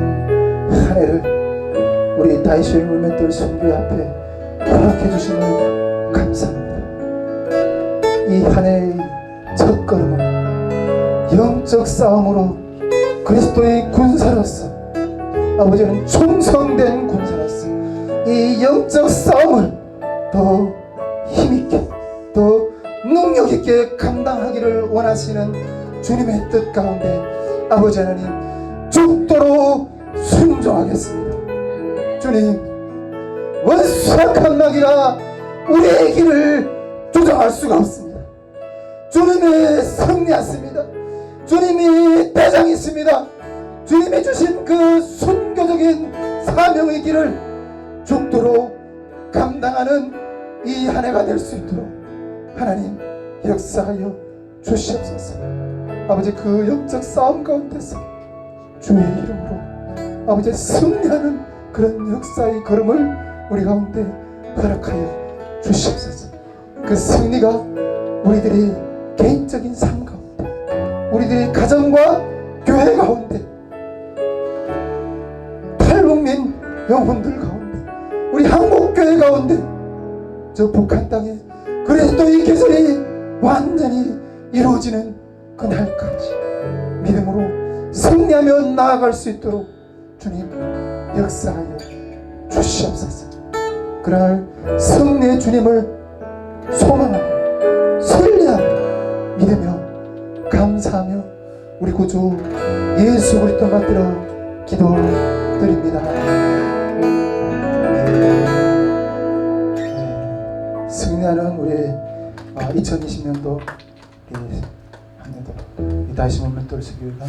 한 해를 우리 다이소의 물맷돌 선교회 앞에 허락해 주심을 감사합니다. 이 한 해의 첫 걸음은 영적 싸움으로 그리스도의 군사로서 아버지는 충성된 군사로서 이 영적 싸움을 더 힘있게 더 능력있게 감당하기를 원하시는 주님의 뜻 가운데 아버지 하나님 죽도록 순종하겠습니다. 주님, 원수악한 마귀가 우리의 길을 조정할 수가 없습니다. 주님의 승리였습니다. 주님이 대장이십니다. 주님이 주신 그 순교적인 사명의 길을 죽도록 감당하는 이 한 해가 될 수 있도록 하나님 역사하여 주시옵소서. 아버지, 그 영적 싸움 가운데서 주의 이름으로 아버지 승리하는 그런 역사의 걸음을 우리 가운데 허락하여 주시옵소서. 그 승리가 우리들이 개인적인 삶 가운데, 우리들의 가정과 교회 가운데, 탈북민 영혼들 가운데, 우리 한국교회 가운데, 저 북한 땅에 그리스도의 계절이 완전히 이루어지는 그날까지 믿음으로 승리하며 나아갈 수 있도록 주님 역사하여 주시옵소서. 그날 승리의 주님을 소망하며 설레하며 믿으며 감사하며 우리 구주 예수 그리스도 받들어 기도드립니다. 승리하는 우리 2020년도 한 해도 이 다시 물맷돌 선교회가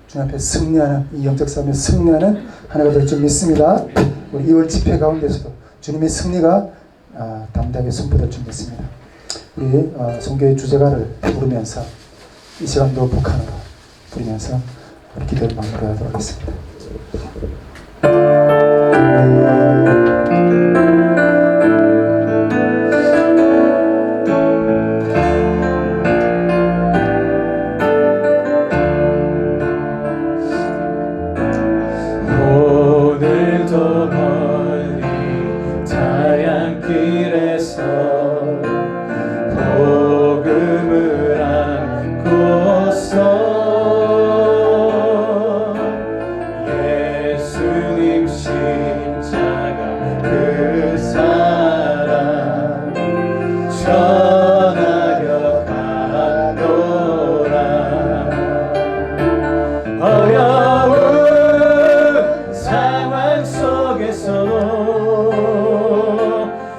주님 앞에 승리하는 이 영적 싸움에 승리하는 한 해가 될 줄 믿습니다. 우리 2월 집회 가운데서도 주님의 승리가 담대하게 선포될 줄 믿습니다. 우리 선교회 주제가를 부르면서 이 시간도 북한어로 부르면서 우리 기도를 마무리하도록 하겠습니다. 오늘도 멀리 자양길에서 복음을 안고서 예수님 십자가 그 사랑 전하려 가노라. 어려운 상황 속에서도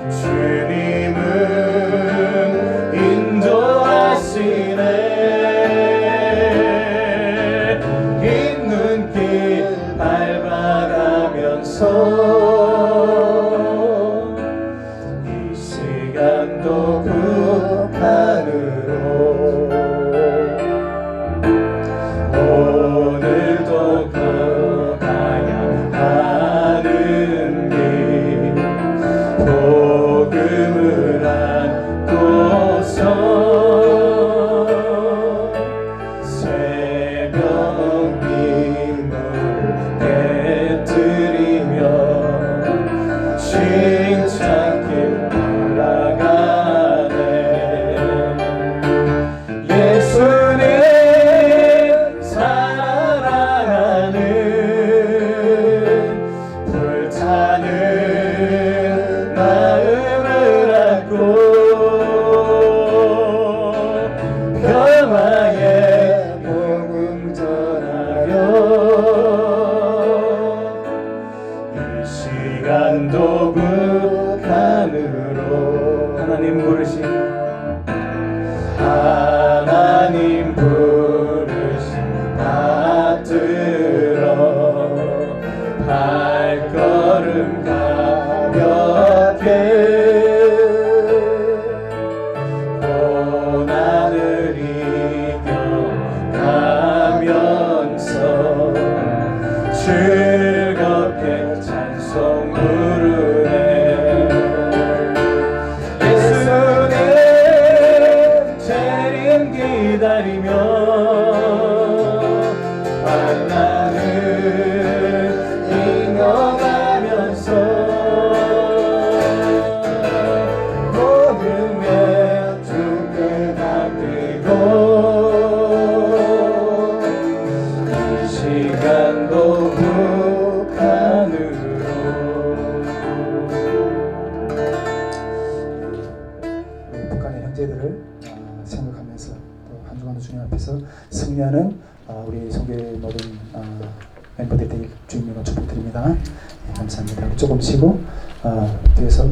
주님은 인도하시네. 있는 길 밟아가면서 이 시간도 북한으로 오늘도 걸어가야 하는 길 복음을 안고서 새벽 빛을 깨뜨리며 칭찬길 올라가네. 예수님 사랑하는 불타는 마음을 안고 평화의 복음 전하여 이 시간도 북한으로 하나님 부르신 하나님 부르신 받들어 발걸음 가볍게 고난을 이겨가면서 즐겁게 찬송 부르네. 문제들을 생각하면서 또 한 주간도 주님 앞에서 승리하는 우리 성교의 모든 멤버들 되길 주님으로 축복드립니다. 네, 감사합니다. 조금 쉬고 뒤에서